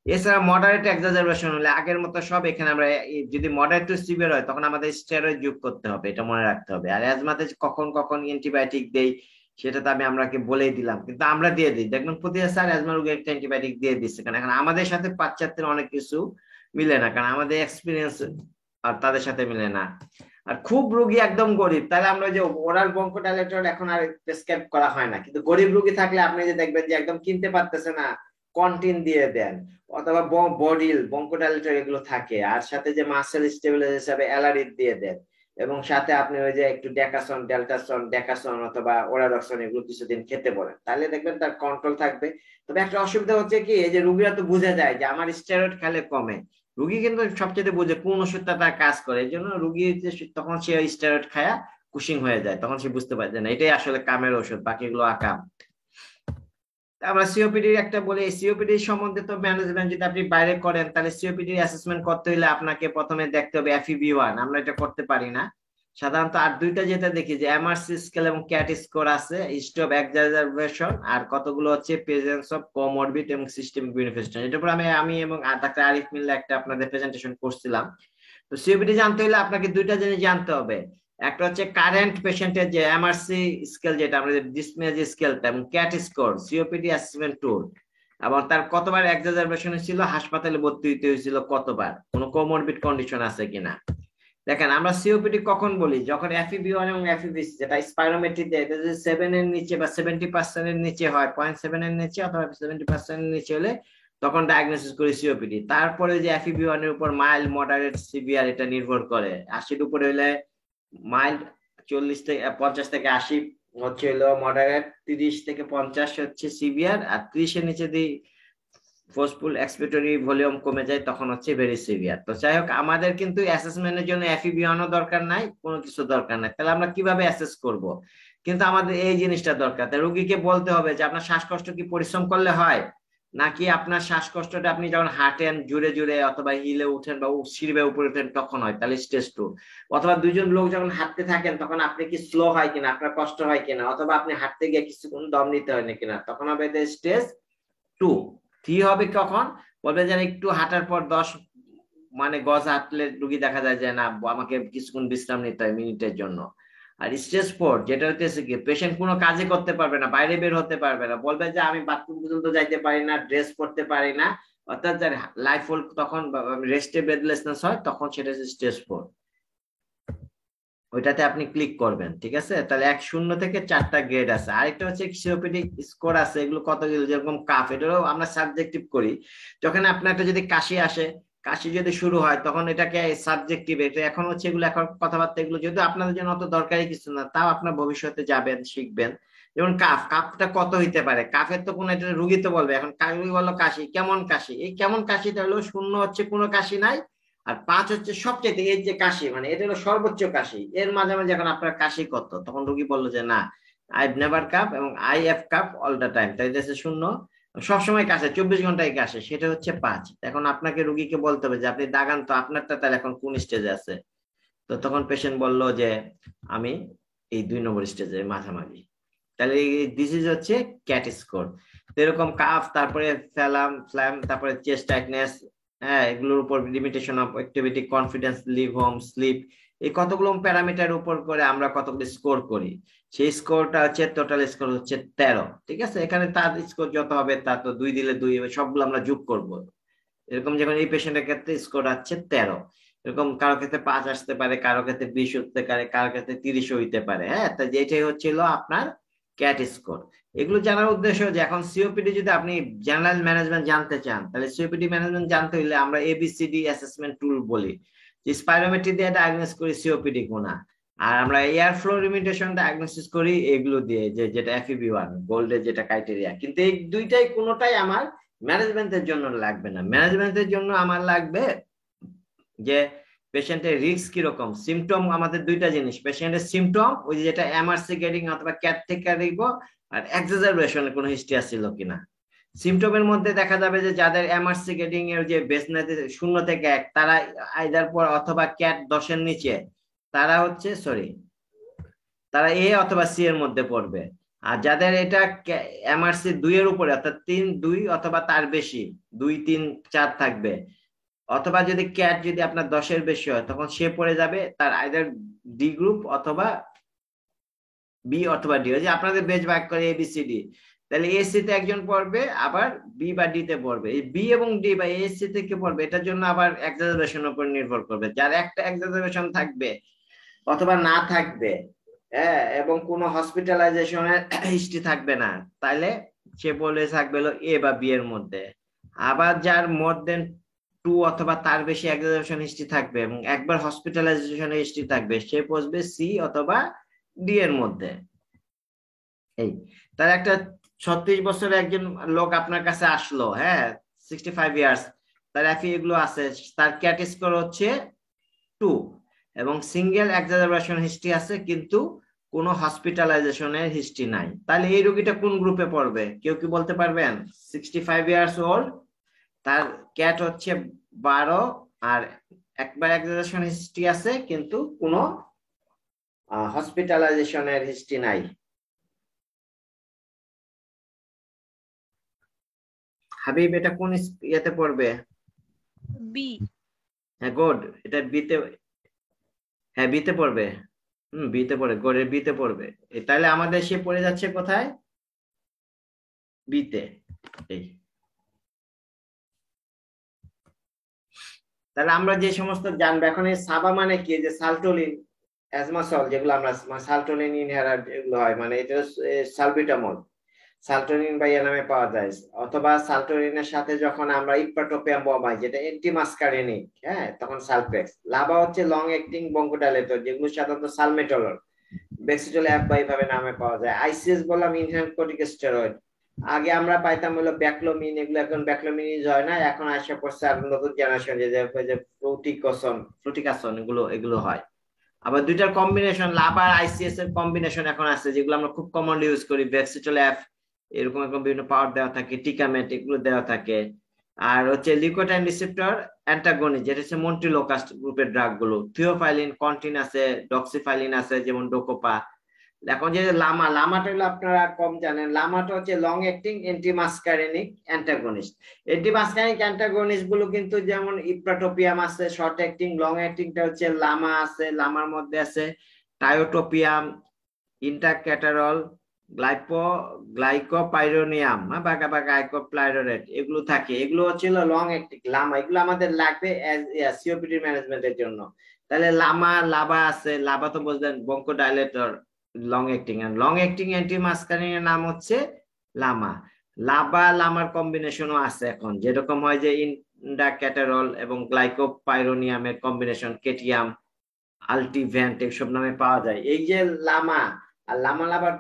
Speaker 1: এছাড়া মডারেট এক্সাজারবেশন হলে আগের মতো সব, এখানে আমরা যদি মডারেট টু সিভিয়ার হয় তখন আমাদের স্টেরয়েড যোগ করতে হবে, এটা মনে রাখতে হবে। আর অ্যাজমাতে কখন কখন অ্যান্টিবায়োটিক দেই সেটা তো আমি আপনাকে বলেই দিলাম, কিন্তু আমরা দিয়ে দিই, দেখবেন প্রতি স্যার অ্যাজমা রোগীর একটা অ্যান্টিবায়োটিক দিয়ে দিচ্ছে, কারণ এখন আমাদের সাথে পাশ্চাত্যের অনেক কিছু মিলে না, কারণ আমাদের এক্সপিরিয়েন্স আর তাদের সাথে মিলে না। আর খুব রোগী একদম গরিব, তাহলে আমরা যে ওরাল ব্রঙ্কোডাইলেটর এখন আর প্রেসক্রাইব করা হয় না। কিন্তু গরিব রোগী থাকলে আপনি যে দেখবেন যে একদম কিনতে পারতেছে না, কন্টিন দিয়ে দেন, অথবা বডিল ব্রঙ্কোডাইলেটর এগুলো থাকে, আর সাথে যে মাসেল স্টেবিলাইজার হিসাবে অ্যালারিড দিয়ে দেন, এবং সাথে আপনি ওই যে একটু ডেকাসন, ডেল্টাসন, ডেকাসন অথবা ওরাডক্সন এগুলো কিছুদিন খেতে বলেন, তাহলে দেখবেন তার কন্ট্রোল থাকবে। তবে একটা অসুবিধা হচ্ছে কি, এই যে রুগীরা তো বুঝে যায় যে আমার স্টেরয়েড খেলে কমে, রুগী কিন্তু সবচেয়ে বুঝে কোন ওষুধটা তার কাজ করে, এই জন্য রুগী তখন সে স্টেরয়েড খায়া কুশিং হয়ে যায়, তখন সে বুঝতে পারে যে না এটাই আসলে কামের ওষুধ, বাকিগুলো আকাম। আমরা সিওপিডি একটা বলি, সিওপিডি সম্বন্ধে তো ম্যানেজমেন্ট যদি আপনি বাইরে করেন তাহলে সিওপিডি অ্যাসেসমেন্ট করতে হলে আপনাকে প্রথমে দেখতে হবে FEV1, আমরা এটা করতে পারি না সাধারণত। আর দুইটা যেটা দেখি যে MRC স্কেল এবং ক্যাট স্কোর আছে, স্টপ এক্সাজারবেশন, আর কতগুলো হচ্ছে প্রেজেন্স অফ কোমরবিড এবং সিস্টেমিক ম্যানিফেস্টেশন। এটার উপর আমি এবং ডাক্তার আরিফ মিল্লা একটা আপনাদের প্রেজেন্টেশন করছিলাম। তো সিওপিডি জানতে হলে আপনাকে দুইটা জিনিস জানতে হবে, একটা হচ্ছে কারেন্ট পেশেন্টের যে MRC স্কেল যেটা আমরা ডিসমেজি স্কেলটা, এবং ক্যাট স্কোর সিওপিডি অ্যাসেসমেন্ট টুল, এবং তার কতবার এক্সাজারবেশন হয়েছিল, হাসপাতালে ভর্তি হতে হয়েছিল কতবার, কোনো কোমরবিড কন্ডিশন আছে কিনা। দেখেন আমরা সিওপিডি কখন বলি, যখন FEV1 এবং FEV6 যেটা স্পাইরোমেট্রি দেয় এটা যদি 7 এর নিচে বা 70% এর নিচে হয়, 0.7 এর নিচে অথবা 70% এর নিচে হলে তখন ডায়াগনোসিস করি সিওপিডি। তারপরে যে FEV1 এর উপর মাইল্ড, মডারেট, সিভিয়ার এটা নির্ভর করে। 80 এর উপরে হলে মাইল্ড, 40 থেকে 50 থেকে 80 হচ্ছে হলো মডারেট, 30 থেকে 50 হচ্ছে সিভিয়ার, আর 30 এর নিচে যদি ফোর্সফুল এক্সপিরেটরি ভলিউম কমে যায় তখন হচ্ছে ভেরি সিভিয়ার। তো যাই হোক, আমাদের কিন্তু অ্যাসেসমেন্টের জন্য FEV1 দরকার নাই, কোনো কিছু দরকার নাই, তাহলে আমরা কিভাবে অ্যাসেস করব? কিন্তু আমাদের এই জিনিসটা দরকার, তাই রোগীকে বলতে হবে যে আপনার শ্বাসকষ্ট কি পরিশ্রম করলে হয়, নাকি আপনার শ্বাসকষ্টটা আপনি যখন হাঁটেন জুড়ে জুড়ে অথবা হিলে উঠেন বা সিঁড়ি বেয়ে উপরে উঠেন তখন হয়, তাহলে স্টেজ 2। অথবা দুইজন লোক যখন হাঁটতে থাকেন তখন আপনি কি স্লো হয় কিনা, আপনার কষ্ট হয় কিনা, অথবা আপনি হাঁটতে গিয়ে কিছুক্ষণ দম নিতে হয় না কিনা, তখন হবে স্টেজ 2। 3 হবে কখন, বলবে যে একটু হাঁটার পর 10 গজ হাঁটলে রুগী দেখা যায় যে না আমাকে কিছুক্ষণ বিশ্রাম নিতে হয় মিনিটের জন্য। আর স্টেজ 4 যেটা হচ্ছে কি পেশেন্ট কোনো কাজই করতে পারবে না, বাইরে বের হতে পারবে না, বলবে যে আমি বাথরুম পর্যন্ত যাইতে পারি না, ড্রেস পরতে পারি না, অর্থাৎ যার লাইফ হোল্ড তখন রেস্টে বেডলেসনেস হয়, তখন সেটা হচ্ছে স্টেজ 4। ওইটাতে আপনি ক্লিক করবেন, ঠিক আছে? তাহলে 1 থেকে 4টা গ্রেড আছে। আরেকটা হচ্ছে সিওপিডিক স্কোর আছে, এগুলো কতগুলো, যেরকম কাফ, এটাও আমরা সাবজেক্টিভ করি। যখন আপনার একটা যদি কাশি আসে, কাশি যদি শুরু হয় তখন এটাকে সাবজেক্টিভ, এটা এখন হচ্ছে এগুলো এখন কথাবার্তা, এগুলো যেহেতু আপনাদের জন্য অত দরকারি কিছু না, তাও আপনার ভবিষ্যতে যাবেন শিখবেন। যেমন কাফটা কত হইতে পারে, কাফের তো কোনো একটা রুগী তো বলবে, এখন রুগী বললো কাশি, কেমন কাশি, এই কেমন কাশিটা হলো 0 হচ্ছে কোনো কাশি নাই, আর 5 হচ্ছে সবচেয়ে, এই যে কাশি এটা হলো সর্বোচ্চ কাশি, এর মাঝামাঝি এখন আপনার কাশি কত, তখন রোগী বললো যে না আই নেভার কাপ এবং I have cup all the time, তাই দেশে 0 সবসময় কাশে, 24 ঘন্টায় কাশে, সেটা হচ্ছে 5। এখন আপনাকে রুগীকে বলতে হবে যে আপনি দাগান তো আপনারটা তাহলে এখন কোন স্টেজে আছে। তো তখন পেশেন্ট বললো যে আমি এই 2 নম্বর স্টেজে মাঝামাঝি, তাহলে দিস ইজ হচ্ছে ক্যাট স্কোর। এরকম কাফ, তারপরে ফ্ল্যাম, তারপরে চেস্ট টাইটনেস, হ্যাঁ এগুলোর উপর limitation of activity, confidence, leave home, sleep, এই কতগুলো প্যারামিটার উপর করে আমরা কতগুলো স্কোর করি। সেই স্কোরটা হচ্ছে টোটাল স্কোর হচ্ছে 13, ঠিক আছে? এখানে তার স্কোর যত হবে তা তো 2 দিলে 2, সবগুলো আমরা যোগ করব। এরকম যখন এই পেশেন্টের ক্ষেত্রে স্কোর হচ্ছে 13, এরকম কারো ক্ষেত্রে 5 আসতে পারে, কারো ক্ষেত্রে 20 হতে পারে, কারো ক্ষেত্রে 30 হইতে পারে। হ্যাঁ, তাই যেটাই হচ্ছিল আপনার ক্যাট স্কোর। এগুলো জানার উদ্দেশ্য যে এখন সিওপিডি যদি আপনি জেনারেল ম্যানেজমেন্ট জানতে চান, তাহলে সিওপিডি ম্যানেজমেন্ট জানতে হলে আমরা ABCD অ্যাসেসমেন্ট টুল বলি, যে স্পাইরোমেট্রি দিয়ে ডায়াগনোস করি সিওপিডি কোনা, আর আমরা এয়ার ফ্লো লিমিটেশন ডায়াগনোসিস করি এগুলো দিয়ে, যেটা FEV1 গোল্ডের যেটা ক্রাইটেরিয়া। কিন্তু এই দুইটাই কোনোটাই আমার ম্যানেজমেন্টের জন্য লাগবে না। ম্যানেজমেন্টের জন্য আমার লাগবে যে পেশেন্টের রিস্ক কিরকম, সিমটম। আমাদের দুইটা জিনিস, পেশেন্টের সিমটম, ওই যেটা MRC গেটিং অথবা ক্যাট থেকে দেখব, আর এক্সাজারবেশনের কোনো হিস্ট্রি আসছিল কিনা। সিমটমের মধ্যে দেখা যাবে যে যাদের MRC গেটিং এর যে বেসনাতে 0 থেকে 1, তারা আইদার পর অথবা ক্যাট 10 এর নিচে, তারা হচ্ছে তারা A অথবা C এর মধ্যে পড়বে। আর যাদের এটা MRC 2 এর উপরে, অর্থাৎ 3, 2 অথবা তার বেশি, 2, 3, 4 থাকবে, অথবা যদি ক্যাট যদি আপনার 10 এর বেশি হয় তখন সে পড়ে যাবে তার আইদার ডি গ্রুপ অথবা বি অথবা ডি, যে আপনাদের বেচ ভাগ করে ABCD, তাহলে AC তে একজন পড়বে, আবার বি বা ডি তে পড়বে। এই বি এবং ডি বা AC থেকে পড়বে, এটার জন্য আবার এক্সাজারবেশনের উপর নির্ভর করবে। যার একটা এক্সাজারবেশন থাকবে অথবা না থাকবে, হ্যাঁ, এবং কোনো হসপিটালাইজেশনের হিস্ট্রি থাকবে না, তাইলে সে বলে থাকবে হলো A বা বি এর মধ্যে। আবার যার মোর দেন 2 অথবা তার বেশি এক্সাজারবেশন হিস্ট্রি থাকবে এবং একবার হসপিটালাইজেশনের হিস্ট্রি থাকবে, সে বসবে সি অথবা ডি এর মধ্যে। এই তার একটা 36 বছরের একজন লোক আপনার কাছে আসলো, হ্যাঁ 65 ইয়ার্স, তার এফি এগুলো আছে, তার ক্যাট স্কোর হচ্ছে 2, এবং সিঙ্গেল এক্সাজারবেশন হিস্ট্রি আছে কিন্তু কোনো হসপিটালাইজেশনের হিস্ট্রি নাই, তাহলে এই রোগীটা কোন গ্রুপে পড়বে? কেউ কি বলতে পারবেন? 65 ইয়ার্স ওল্ড, তার ক্যাট হচ্ছে 12, আর একবার এক্সাজারেশন হিস্ট্রি আছে কিন্তু কোনো হসপিটালাইজেশনের হিস্ট্রি নাই। হাবিব, এটা কোন ইয়েতে পড়বে?
Speaker 2: বি।
Speaker 1: হ্যাঁ, গুড, এটা বিতে, হ্যাঁ বিতে পড়বে। বিতে পড়ে, গড়ের বিতে পড়বে। তাহলে আমাদের সে পড়ে যাচ্ছে কোথায়? বিতে। এই তাহলে আমরা যে সমস্ত জানবো এখন, এই সাবা মানে কি, যে সালটোলিন, অ্যাজমাসল, যেগুলো আমরা সালটোলিন ইনহেলার যেগুলো হয়, মানে এটা সালবিটামল, সালটোনিন বা নামে পাওয়া যায়, অথবা সালটোনিনের সাথে যখন আমরা ইপ্রাটোপিয়াম বমাই, যেটা অ্যান্টিমাস্কারিনিক, হ্যাঁ, তখন সালফেক্স। লাভা হচ্ছে লং অ্যাক্টিং বঙ্কোডাইলেটর, যেগুলো সাধারণত সালমেটলর, বেক্সিটল অ্যাপ বা এইভাবে নামে পাওয়া যায়। আইসিএস বললাম ইনহেল কর্টিকোস্টেরয়েড। আগে আমরা পাইতাম হলো ব্যাকলোমিন, এগুলো এখন ব্যাকলোমিন ইউজ হয় না, এখন আসে পড়ছে আর নতুন জেনারেশন যে ফ্লুটিকাসন, এগুলো এগুলো হয়। আবার দুইটার কম্বিনেশন, লাভ আর আইসিএস এর কম্বিনেশন এখন আছে, যেগুলো আমরা খুব কমনলি ইউজ করি, ভেক্সিটল এফ, এরকম এরকম বিভিন্ন পাওয়ার দেওয়া থাকে, টিকামেট, এগুলো দেওয়া থাকে। আর হচ্ছে লিউকোট্রাইন রিসেপ্টর অ্যান্টাগনিস্ট, যেটা হচ্ছে মন্টিলোকাস্ট গ্রুপের ড্রাগ গুলো, থিওফাইলিন, কন্টিন আছে, ডক্সিফাইলিন আছে, যেমন ডোকোপা। এখন যে লামা, লামাটা হলো আপনারা কম জানেন, লামাটা হচ্ছে লং অ্যাক্টিং অ্যান্টিমাস্কারিনিক অ্যান্টাগনিস্ট। অ্যান্টিমাস্কারিনিক অ্যান্টাগনিস্ট গুলো কিন্তু যেমন ইপ্রাটোপিয়াম আছে শর্ট অ্যাক্টিং, লং অ্যাক্টিংটা হচ্ছে লামা আছে, লামার মধ্যে আছে টায়োটোপিয়াম, ইন্টারক্যাটারল, গ্লাইকোপাইরোনিয়াম বা গ্লাইকোপ্লাইরোরেট, এগুলো থাকে, এগুলো হচ্ছিল লং অ্যাক্টিং লামা, এগুলো আমাদের লাগবে সিওপিডি ম্যানেজমেন্টের জন্য। তাহলে লামা, লাভা আছে, লাভা তো বুঝলেন বঙ্কোডাইলেটর, লং অ্যাক্টিং, আর লং অ্যাক্টিং অ্যান্টিমাস্কারিন এর নাম হচ্ছে লামা। লাভা লামার কম্বিনেশনও আছে এখন, যেরকম হয় যে ইন্ডাক্যাটারল এবং গ্লাইকোপাইরোনিয়ামের কম্বিনেশন, কেটিয়াম, আলটিভ্যান্ট, এসব নামে পাওয়া যায়। এই যে লামা আর লামা লাভার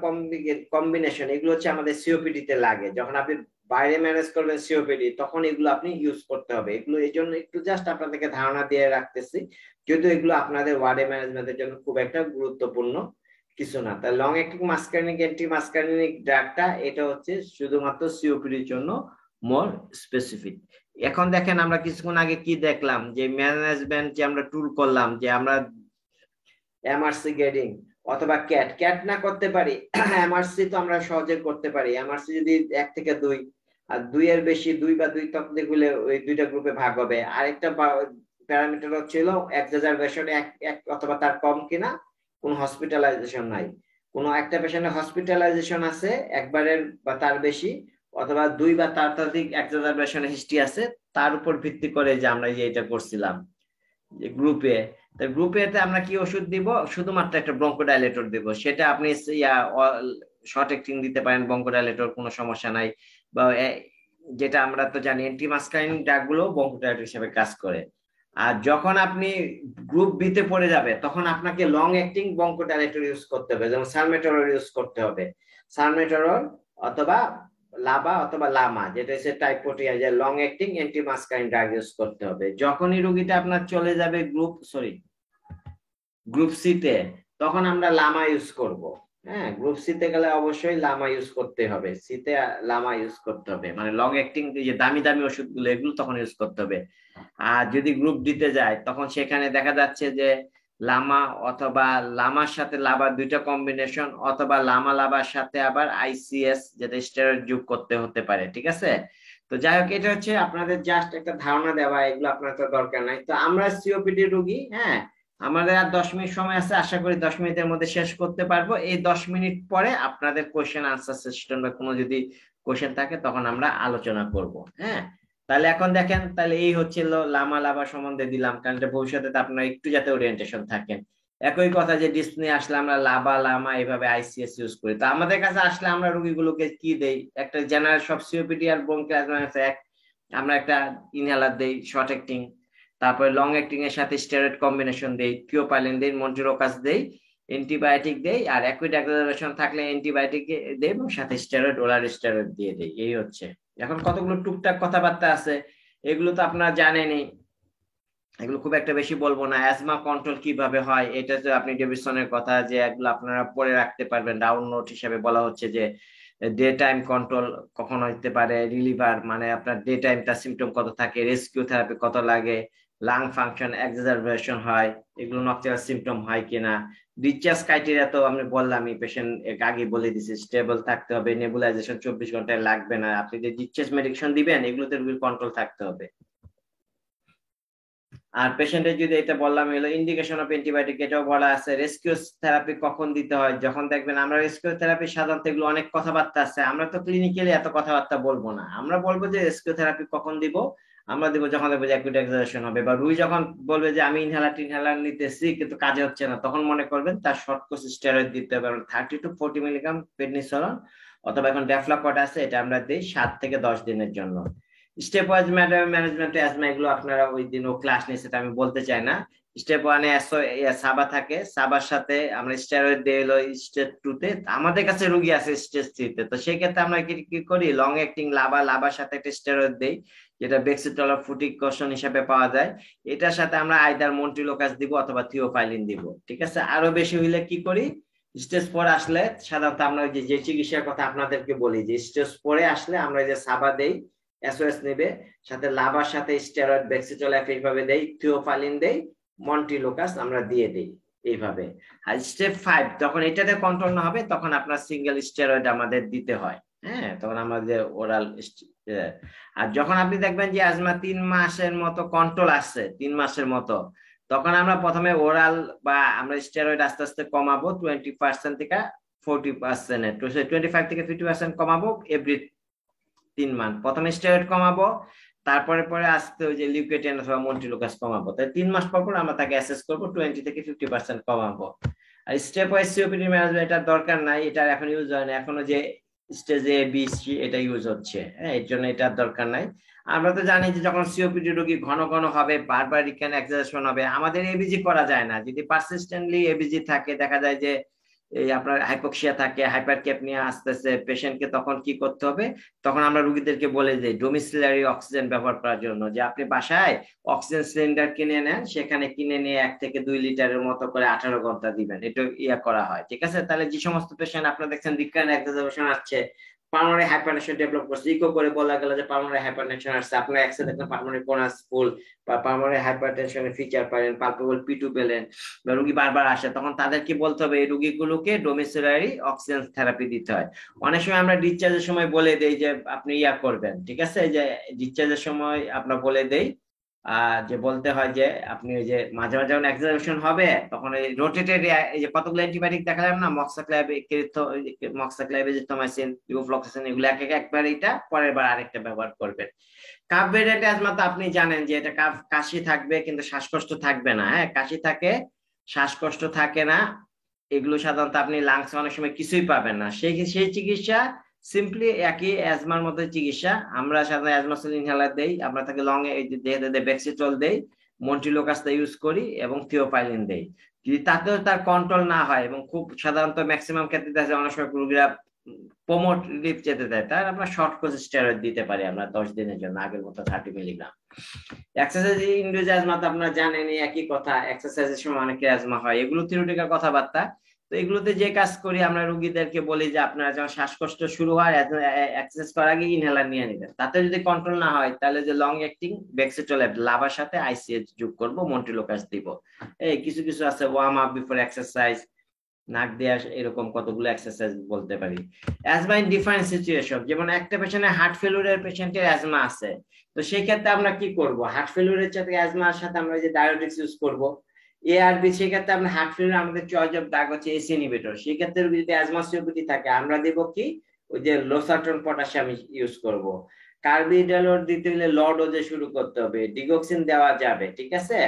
Speaker 1: কম্বিনেশন, এগুলো হচ্ছে আমাদের সিওপিডি তে লাগে, যখন আপনি বাইরে ম্যানেজ করবেন সিওপিডি, তখন এগুলো আপনি ইউজ করতে হবে। এগুলো এই জন্য একটু জাস্ট আপনাদেরকে ধারণা দিয়ে রাখতেছি, যদিও এগুলো আপনাদের ওয়ার্ডে ম্যানেজমেন্টের জন্য খুব একটা গুরুত্বপূর্ণ কিছু না। তাই long acting muscarinic anti muscarinic ড্রাগটা, এটা হচ্ছে শুধুমাত্র সিওপিডির জন্য মোর স্পেসিফিক। এখন দেখেন, আমরা কিছুক্ষণ আগে কি দেখলাম, যে ম্যানেজমেন্ট যে আমরা টুল করলাম, যে আমরা এমআরসি গ্রেডিং অথবা ক্যাট, ক্যাট না করতে পারি, এমআরসি তো আমরা সহজে করতে পারি। এমআরসি যদি 1 থেকে 2, আর 2 এর বেশি, 2 বা 2 ততোধিক হলে ওই দুইটা গ্রুপে ভাগ হবে। আরেকটা প্যারামিটার হচ্ছিল এক্সাজারবেশন 1 অথবা তার কম কিনা, কোন হসপিটালাইজেশন নাই। কোন একটা পেশেন্টের হসপিটালাইজেশন আছে একবারের বা তার বেশি, অথবা 2 বা তার ততোধিক এক্সাজারবেশন হিস্ট্রি আছে, তার উপর ভিত্তি করে যে আমরা এটা করছিলাম যে গ্রুপে। তো গ্রুপে আমরা কি ওষুধ দিব? শুধুমাত্র একটা ব্রঙ্কোডাইলেটর দিব, সেটা আপনি শর্ট অ্যাক্টিং দিতে পারেন ব্রঙ্কোডাইলেটর, কোনো সমস্যা নাই। বা যেটা আমরা তো জানি অ্যান্টিমাস্কারিন ড্রাগ গুলো ব্রঙ্কোডাইলেটর হিসেবে কাজ করে। আর যখন আপনি গ্রুপ বি তে পড়ে যাবে, তখন আপনাকে লং অ্যাক্টিং ব্রঙ্কোডাইলেটর ইউজ করতে হবে, যেমন সালমেটরল ইউজ করতে হবে, সালমেটরল অথবা লাভা অথবা লামা, যেটা হচ্ছে টাইপোটিয়া, যে লং অ্যাক্টিং অ্যান্টিমাস্কারিন ড্রাগ ইউজ করতে হবে। যখনই রোগীটা আপনার চলে যাবে গ্রুপ সি তে, তখন আমরা লামা ইউজ করব। হ্যাঁ, গ্রুপ সি তে গেলে অবশ্যই লামা ইউজ করতে হবে, সি তে লামা ইউজ করতে হবে, মানে লং অ্যাক্টিং যে দামি দামি ওষুধগুলো, এগুলো তখন ইউজ করতে হবে। আর যদি গ্রুপ দিতে যায়, তখন সেখানে দেখা যাচ্ছে যে লামা অথবা লামার সাথে লাভার দুইটা কম্বিনেশন, অথবা লামা লাভার সাথে আবার আইসিএস, যেটা স্টেরয়েড যোগ করতে হতে পারে। ঠিক আছে? তো যাই হোক, এটা হচ্ছে আপনাদের জাস্ট একটা ধারণা দেওয়া, এগুলো আপনার তো দরকার নাই। তো আমরা সিওপিডি রোগী, হ্যাঁ, আমাদের আর 10 মিনিট সময় আছে, আশা করি 10 মিনিটের মধ্যে শেষ করতে পারবো। এই 10 মিনিট পরে আপনাদের কোশ্চেন আনসার সেশন বা কোনো যদি কোশ্চেন থাকে, তখন আমরা আলোচনা করব। হ্যাঁ, তাহলে এখন দেখেন, তাহলে এই হচ্ছিল লামা লাভা সম্বন্ধে দিলাম, কারণ ভবিষ্যতে আপনারা একটু যাতে ওরিয়েন্টেশন থাকেন। একই কথা যে ডিসপ্লে আসলে আমরা লাভা লামা এইভাবে আইসিএস ইউজ করি, তো আমাদের কাছে আসলে আমরা রোগীগুলোকে কি দেই? একটা জেনারেল সব সিওপিডি আর ব্রঙ্কিয়ালাইটিস আমরা একটা ইনহেলার দেই শর্ট অ্যাক্টিং, তারপরে লং অ্যাক্টিং এর সাথে স্টেরয়েড কম্বিনেশন দেই, থিওপাইলিন দেই, মন্টিরোকাস দেই, অ্যান্টিবায়োটিক দেই, আর অ্যাকুইড এক্সাজারবেশন থাকলে অ্যান্টিবায়োটিক দেই এবং সাথে স্টেরয়েড, ওরাল স্টেরয়েড দিয়ে দেই। এই হচ্ছে। এখন কতগুলো টুকটাক কথাবার্তা আছে, এগুলো তো আপনারা জানেনই। এগুলো খুব একটা বেশি বলবো না। অ্যাজমা কন্ট্রোল কিভাবে হয় এটা তো আপনি ডেভিডসনের কথা যে এগুলো আপনারা পড়ে রাখতে পারবেন, ডাউন নোট হিসেবে বলা হচ্ছে যে ডে টাইম কন্ট্রোল কখন হইতে পারে, রিলিভার মানে আপনার ডে টাইমটা সিমটম কত থাকে, রেস্কিউ থেরাপি কত লাগে, লাং ফাংশন এক্সারবেশন হয়, এগুলো নকচারাল সিমটম হয় কিনা, ডিসচার্জ ক্রাইটেরিয়া তো আমি বললামই, পেশেন্ট আগে বলে দিছি স্টেবল থাকতে হবে, নেবুলাইজেশন 24 ঘন্টায় লাগবে না, আপনি যে ডিসচার্জ মেডিকেশন দিবেন এগুলোতে রোগীর কন্ট্রোল থাকতে হবে। আর পেশেন্টের যদি এটা বললাম হলো ইন্ডিকেশন অফ অ্যান্টিবায়োটিক, এটাও বলা আছে। রেস্কিউ থেরাপি কখন দিতে হয়, যখন দেখবেন আমরা রেস্কিউ থেরাপি সাধারণত এগুলো অনেক কথাবার্তা আছে, আমরা তো ক্লিনিক্যালি এত কথাবার্তা বলবো না, আমরা বলবো যে রেস্কিউ থেরাপি কখন দিব, আমরা দিব যখন দেখবো যে অ্যাকুট এক্সারশন হবে, বা রুগী যখন বলবে যে আমি ইনহেলার নিতেছি কিন্তু কাজে হচ্ছে না, তখন মনে করবেন তার শর্ট কোর্স স্টেরয়েড দিতে হবে 30 to 40 মিলিগ্রাম প্রেডনিসোলন, অথবা এখন ডেফলাকট আছে, এটা আমরা দিই 7 থেকে 10 দিনের জন্য। স্টেপ ওয়াইজ ম্যানেজমেন্ট অ্যাজমা এগুলো আপনারা ওই দিন ও ক্লাস নিয়েছে, আমি বলতে চাই না। স্টেপ ওয়ানে সাবা থাকে, সাবার সাথে আমরা স্টেরয়েড দিয়ে এলো স্টেপ টু তে, আমাদের কাছে রুগী আছে স্টেজ থ্রি তে, তো সেই ক্ষেত্রে আমরা কি কি করি, লং অ্যাক্টিং লাবার সাথে একটা স্টেরয়েড দেই, যেটা বেক্সিটল ফুটিক কোশন হিসাবে পাওয়া যায়, এটার সাথে আমরা আইদার মন্ট্রিলোকাস দিব অথবা থিওফাইলিন দিব। ঠিক আছে, আরো বেশি হইলে কি করি, স্টেজ ফোর আসলে সাধারণত আমরা যে চিকিৎসার কথা আপনাদেরকে বলি, যে স্টেজ ফোরে আসলে আমরা যে সাবা দেই, এসওএস নেবে, সাথে লাভার সাথে স্টেরয়েড বেক্সিটল এইভাবে দেই, থিওফালিন দেই, মন্টিলোকাস আমরা দিয়ে দেই এইভাবে। আর স্টেপ 5 যখন এটাতে কন্ট্রোল না হবে তখন আপনার সিঙ্গেল স্টেরয়েড আমাদের দিতে হয়। হ্যাঁ, তখন আমাদের ওরাল। আর যখন আপনি দেখবেন যে আজমা 3 মাসের মতো কন্ট্রোল আসছে, 3 মাসের মতো, তখন আমরা প্রথমে ওরাল বা আমরা স্টেরয়েড আস্তে আস্তে কমাবো 20% থেকে 40%, 25 থেকে 50% কমাবো এভরি 3 মান্থ। প্রথমে স্টেরয়েড কমাবো, তারপরে পরে আস্তে ওই যে লিউকেটিয়ান অথবা মন্টিলুকাস কমাবো, তাই 3 মাস পর পর আমরা তাকে অ্যাসেস করবো, 20 থেকে 50% কমাবো। আর স্টেপ ওয়াইজ সিওপিডি ম্যানেজমেন্ট এটার দরকার নাই, এটা এখন ইউজ হয় না, এখনো যে স্টেজ এ বি সি এটা ইউজ হচ্ছে, হ্যাঁ, এর জন্য এটার দরকার নাই। আমরা তো জানি যে যখন সিওপিডি রোগী ঘন ঘন হবে, বারবার রিকেন এক্সারশন হবে, আমাদের এবিজি করা যায় না, যদি পারসিস্টেন্টলি এবিজি থাকে, দেখা যায় যে এই আপনার হাইপোক্সিয়া থাকে, হাইপারক্যাপনিয়া আসতেছে পেশেন্টকে, তখন কি করতে হবে, তখন আমরা রোগীদেরকে বলে দিই ডোমিসিলারি অক্সিজেন ব্যবহার করার জন্য, যে আপনি বাসায় অক্সিজেন সিলিন্ডার কিনে নেন, সেখানে কিনে নিয়ে 1 থেকে 2 লিটারের মতো করে 18 ঘন্টা দিবেন, এটা ইয়া করা হয়। ঠিক আছে, তাহলে যে সমস্ত পেশেন্ট আপনার দেখছেন রিকারেন্ট এক্সারবেশন আসছে, পালমোনারি হাইপারটেনশন ডেভেলপ করছে, ইকো করে বলা গেল যে পালমোনারি হাইপারটেনশন আসছে, আপনার এক্সরে দেখলেন পালমোনারি কোনাস ফুল বা পালমোনারি হাইপারটেনশনের ফিচার পেলেন, পালপেবল পিটু পেলেন, বা রুগী বারবার আসে, তখন তাদেরকে বলতে হবে এই রুগীগুলোকে ডোমিসিলারি অক্সিজেন থেরাপি দিতে হয়। অনেক সময় আমরা ডিসচার্জের সময় বলে দেই যে আপনি ইয়া করবেন, ঠিক আছে, যে ডিসচার্জের সময় আপনার বলে দেই যে বলতে হয় যে আপনি ওই যে মাঝে মাঝে যখন এক্সামিনেশন হবে তখন এই রোটেটেড, এই যে কতগুলো অ্যান্টিবায়োটিক দেখালাম না, মক্সাক্লাইবেজিথ্রোমাইসিন, লিভোফ্লক্সাসিন, এগুলো এক একবার এটা পরের বার আরেকটা ব্যবহার করবেন। কাফ ভেরিয়েন্ট অ্যাজমা তো আপনি জানেন যে এটা কাশি থাকবে কিন্তু শ্বাসকষ্ট থাকবে না, হ্যাঁ, কাশি থাকে, শ্বাসকষ্ট থাকে না, এগুলো সাধারণত আপনি লাংসে অনেক সময় কিছুই পাবেন না, সেই সেই চিকিৎসা সিম্পলি একই অ্যাজমার মতো চিকিৎসা, আমরা সাধারণত অ্যাজমাসিল ইনহেলার দেই, আমরা তাকে লং বেক্সিটল দেই, মন্টিলোকাসটা ইউজ করি এবং থিওফাইলিন দেই। যদি তাতেও তার কন্ট্রোল না হয়, এবং খুব সাধারণত ম্যাক্সিমাম ক্ষেত্রে দেখা যায় অনেক সময় রোগীরা প্রমোটিভ যেতে দেয়, তার আমরা শর্ট কোর্স স্টেরয়েড দিতে পারি আমরা 10 দিনের জন্য, আগের মতো 30 মিলিগ্রাম। এক্সারসাইজ ইন্ডিউস অ্যাজমা তো আপনারা জানেনই, একই কথা, এক্সারসাইজের সময় অনেকের অ্যাজমা হয়, এগুলো থিওরিটিক্যাল কথাবার্তা। তো এগুলোতে যে কাজ করি আমরা রোগীদেরকে বলি যে আপনারা যখন শ্বাসকষ্ট শুরু হয় এক্সারসাইজ করার আগে ইনহেলার নিয়ে নেবেন, তাতে যদি কন্ট্রোল না হয় তাহলে যে লং অ্যাক্টিং বেক্সিটলেট লাভার সাথে আইসিএইচ যোগ করব, মন্টিলোকাস দিব। এই কিছু কিছু আছে ওয়ার্ম আপ বিফোর এক্সারসাইজ, নাক দিয়ে এরকম কতগুলো এক্সারসাইজ বলতে পারি। অ্যাজমা ইন ডিফারেন্ট সিচুয়েশন, যেমন একটা পেশেন্টের হার্ট ফেলিউরের পেশেন্টের অ্যাজমা আছে, তো সেই ক্ষেত্রে আমরা কি করব, হার্ট ফেলিউরের সাথে অ্যাজমার সাথে আমরা যে ডায়োটিক্স ইউজ করব, এআরবি, সেই ক্ষেত্রে আমরা হার্ট ফেলিউর আমাদের চয়েস অফ ড্রাগ হচ্ছে এসি ইনহিবিটর, সেই ক্ষেত্রে যদি অ্যাজমা সিওপিডি থাকে আমরা দেব কি, ওই যে লোসার্টন পটাশিয়াম ইউজ করব। কার্বিডালোর দিতে হলে ল ডোজে শুরু করতে হবে, ডিগক্সিন দেওয়া যাবে, ঠিক আছে,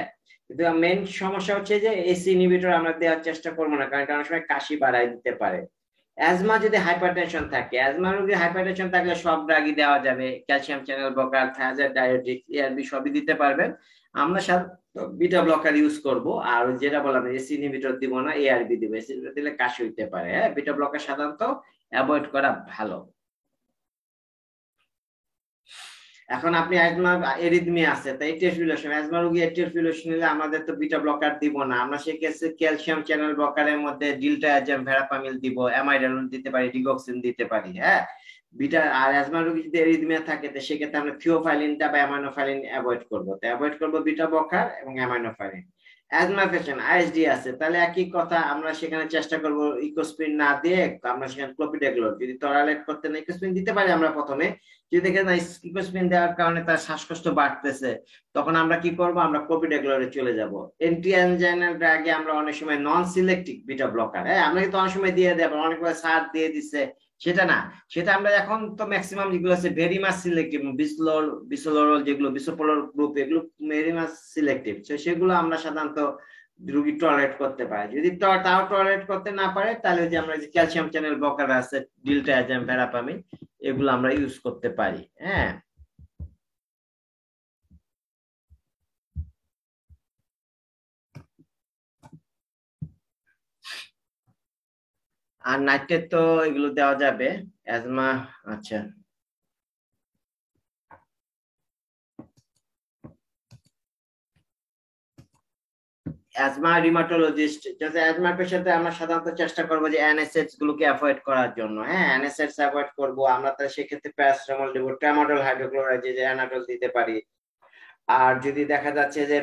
Speaker 1: কিন্তু মেন সমস্যা হচ্ছে যে এসি ইনহিবিটর আমরা দেওয়ার চেষ্টা করবো না, কারণ অনেক সময় কাশি বাড়াই দিতে পারে। অ্যাজমা যদি হাইপারটেনশন থাকে, অ্যাজমা রোগীর হাইপারটেনশন থাকলে সব ড্রাগই দেওয়া যাবে, calcium channel blocker, thiazide, diuretics, ARB সবই দিতে পারবেন। আমরা বিটা ব্লকার ইউজ করব, আর যেটা বললাম এসি ইনহিবিটর দিব না, এআরবি দিব, এসি ইনহিবিটর দিলে কাশি হইতে পারে, হ্যাঁ, বিটা ব্লকার সাধারণত অ্যাভয়েড করা ভালো। এখন আপনি অ্যাজমা এরিথমিয়া আছে, তাই এটিএস ফিলোসন, অ্যাজমা রোগী এটিএস ফিলোসন নিলে আমাদের তো বিটা ব্লকার দিব না, আমরা সেই ক্ষেত্রে ক্যালসিয়াম চ্যানেল ব্লকারের মধ্যে ডিলটায়াজেম, ভেরাপামিল দিব, অ্যামাইডালোন দিতে পারি, ডিগক্সিন দিতে পারি। হ্যাঁ, বিটা আর অ্যাজমা রোগী যদি এরিথমিয়া থাকে তো সেক্ষেত্রে আমরা থিওফাইলিনটা বা অ্যামাইনোফাইলিন অ্যাভয়েড করবো, তো অ্যাভয়েড করবো বিটা ব্লকার এবং অ্যামাইনোফাইলিন। অ্যাজমা পেশেন্ট আইএসডি আছে, তাহলে একই কথা, আমরা সেখানে চেষ্টা করব ইকোস্প্রিন না দিয়ে আমরা সেখানে ক্লোপিডাগ্লোর, যদি টলারেট করতে না ইকোস্প্রিন দিতে পারি আমরা প্রথমে, যদি দেখে না ইকোস্প্রিন দেওয়ার কারণে তার শ্বাসকষ্ট বাড়তেছে, তখন আমরা কি করব, আমরা ক্লোপিডাগ্লোরে চলে যাব। এন্টি অ্যানজাইনাল ড্রাগে আমরা অনেক সময় নন সিলেক্টিভ বিটা ব্লকার, হ্যাঁ আমরা কিন্তু অনেক সময় দিয়ে দেব, অনেকবার সার দিয়ে দিচ্ছে, সেটা না, সেটা আমরা এখন তো ম্যাক্সিমাম যেগুলো আছে ভেরি মাস সিলেক্টিভ, বিসোলোরল যেগুলো বিসোপোলার গ্রুপ, এগুলো ভেরি মাস সিলেক্টিভ, সেগুলো আমরা সাধারণত রোগী টলারেট করতে পারে। যদি তাও টলারেট করতে না পারে তাহলে যে আমরা যে ক্যালসিয়াম চ্যানেল ব্লকার আছে ডিলটায়াজেম, ভেরাপামিন, এগুলো আমরা ইউজ করতে পারি। হ্যাঁ, আর নাইট্রেট তো এগুলো দেওয়া যাবে অ্যাজমা। আচ্ছা, অ্যাজমা রিমাটোলজিস্ট, যাতে অ্যাজমা পেশেন্টে আমরা সাধারণত চেষ্টা করবো যে এনএসএইচ গুলোকে অ্যাভয়েড করার জন্য। হ্যাঁ, এনএসএইচ অ্যাভয়েড করবো আমরা, তাহলে সেক্ষেত্রে প্যারাসিটামল দেবো, ট্রামাডল হাইড্রোক্লোরাইড যে অ্যানাডল দিতে পারি। আর যদি দেখা যাচ্ছে যে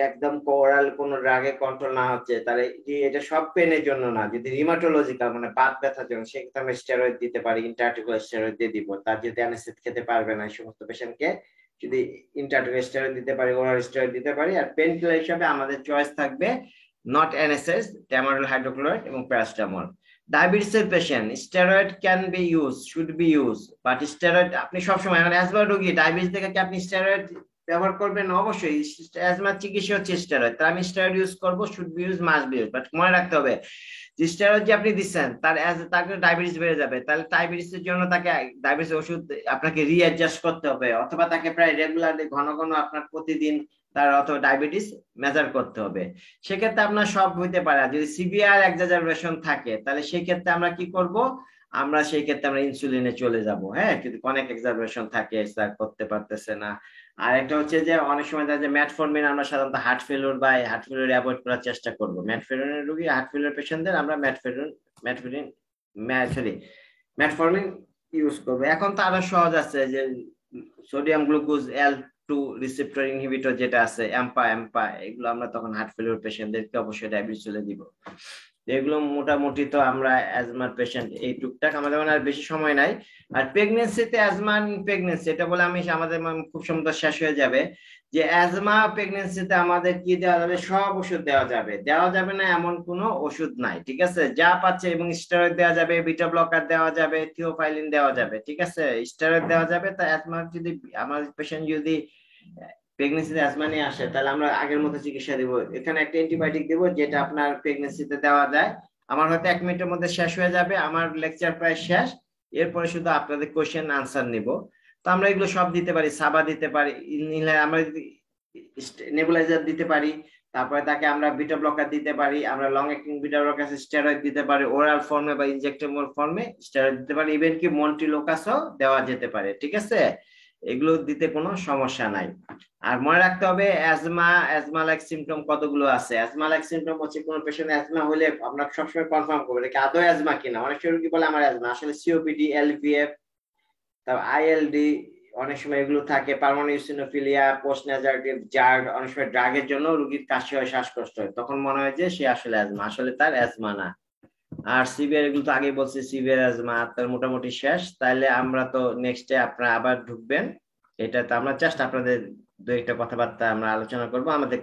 Speaker 1: একদম ওরাল কোনো ড্রাগে কন্ট্রোল না হচ্ছে, তাহলে এটা সব পেনের জন্য না, যদি রিমাটোলজিক্যাল মানে বাত ব্যথার জন্য, সেক্ষেত্রে আমরা স্টেরয়েড দিতে পারি, ইন্টারআর্টিকুলার স্টেরয়েড দিয়ে দিব। তার যদি অ্যানাসিড খেতে পারবে না এই সমস্ত পেশেন্টকে যদি ইন্টারআর্টিকুলার স্টেরয়েড দিতে পারি, ওরাল স্টেরয়েড দিতে পারি। আর পেন কিলার হিসাবে আমাদের চয়েস থাকবে নট এনএসএস, ট্যামাডল হাইড্রোক্লোরাইড এবং প্যারাসিটামল। ডায়াবেটিসের patient steroid can be use, should be use, but steroid আপনি সবসময়, মানে অ্যাজমা রোগী ডায়াবেটিস থেকে কি আপনি স্টেরয়েড ব্যবহার করবেন? অবশ্যই, অ্যাজমার চিকিৎসা হচ্ছে স্টেরয়েড, তার আমি স্টেরয়েড ইউজ করবো, should be use, must be use, but মনে রাখতে হবে যে স্টেরয়েড যে আপনি দিচ্ছেন তাকে ডায়াবেটিস বেড়ে যাবে, তাহলে ডায়াবেটিসের জন্য তাকে ডায়াবেটিস ওষুধ আপনাকে রিঅ্যাডজাস্ট করতে হবে, অথবা তাকে প্রায় রেগুলারলি ঘন ঘন আপনার প্রতিদিন তার অথবা ডায়াবেটিস মেজার করতে হবে। সেক্ষেত্রে আপনার সব হইতে পারে, যদি সিভিয়ার এক্সাজারবেশন থাকে তাহলে সেই ক্ষেত্রে আমরা কি করব, আমরা সেই ক্ষেত্রে আমরা ইনসুলিনে চলে যাব। হ্যাঁ, যদি অনেক এক্সাজারবেশন থাকে, করতে পারতেছে না। আর একটা হচ্ছে যে অনেক সময় দেখা যায় ম্যাটফর্মিন আমরা সাধারণত হার্ট ফেলিওর বা হার্ট ফেলিওর অ্যাভয়েড করার চেষ্টা করব। ম্যাটফর্মিনের রোগী, হার্ট ফেলিওর পেশেন্টদের আমরা ম্যাটফর্মিন সরি ম্যাটফর্মিন ইউজ করবো। এখন তো আরো সহজ আছে যে sodium glucose L2 receptor inhibitor যেটা আছে, এম্পা, এগুলো আমরা তখন হার্ট ফেলিওর পেশেন্টদেরকে অবশ্যই ডায়াবেটিস চলে দিব। এগুলো মোটামুটি তো আমরা অ্যাজমার পেশেন্ট এই টুকটাক, আমাদের মানে আর বেশি সময় নাই। আর প্রেগনেন্সিতে অ্যাজমা, প্রেগনেন্সি এটা বলে আমি আমাদের খুব সম্ভবত শেষ হয়ে যাবে, যে অ্যাজমা প্রেগনেন্সিতে আমাদের কি দেওয়া যাবে, সব ওষুধ দেওয়া যাবে, দেওয়া যাবে না এমন কোনো ওষুধ নাই, ঠিক আছে, যা পাচ্ছে, এবং স্টেরয়েড দেওয়া যাবে, বিটা ব্লকার দেওয়া যাবে, থিওফাইলিন দেওয়া যাবে, ঠিক আছে, স্টেরয়েড দেওয়া যাবে। তা অ্যাজমা যদি আমার পেশেন্ট যদি প্রেগনেন্সিতে অ্যাজমা নিয়ে আসে তাহলে আমরা আগের মতো চিকিৎসা দিব, এখানে একটা অ্যান্টিবায়োটিক দিব যেটা আপনার প্রেগনেন্সিতে দেওয়া যায়। আমার হয়তো 1 মিনিটের মধ্যে শেষ হয়ে যাবে, আমার লেকচার প্রায় শেষ, এরপরে শুধু আপনাদের কোশ্চেন আনসার নিব। তো আমরা এগুলো সব দিতে পারি, সাবা দিতে পারি, আমরা নেবুলাইজার দিতে পারি, তারপরে তাকে আমরা বিটা ব্লকার দিতে পারি, আমরা long acting beta blocker steroid দিতে পারি, ওরাল ফর্মে বা ইনজেক্টেবল ফর্মে স্টেরয়েড দিতে পারি, ইভেন কি মন্টিলোকাসও দেওয়া যেতে পারে, ঠিক আছে, এগুলো দিতে কোনো সমস্যা নাই। আর মনে রাখতে হবে অ্যাজমা লাইক সিমটম কতগুলো আছে। অ্যাজমা লাইক সিমটম হচ্ছে কোন পেশেন্ট অ্যাজমা হলে আমরা সবসময় কনফার্ম করবো এটা আদৌ অ্যাজমা কিনা। অনেক সময় রোগী বলে আমার অ্যাজমা, আসলে সিওপিডি, এলভিএফ, তারপর আইএলডি, অনেক সময় এগুলো থাকে, পালমোনারি ইওসিনোফিলিয়া, পোস্ট নেজারেটিভ জার্ড, অনেক সময় ড্রাগের জন্য রোগীর কাশি হয়, শ্বাসকষ্ট হয়, তখন মনে হয় যে সে আসলে অ্যাজমা, আসলে তার অ্যাজমা না। আর সিভিয়ার, এগুলো তো আগেই বলছি, সিভিয়ার অ্যাজমা তার মোটামুটি শেষ। তাহলে আমরা তো নেক্সটে আপনারা আবার ঢুকবেন, এটা তো আমরা জাস্ট আপনাদের দু একটা কথাবার্তা আমরা আলোচনা করবো আমাদের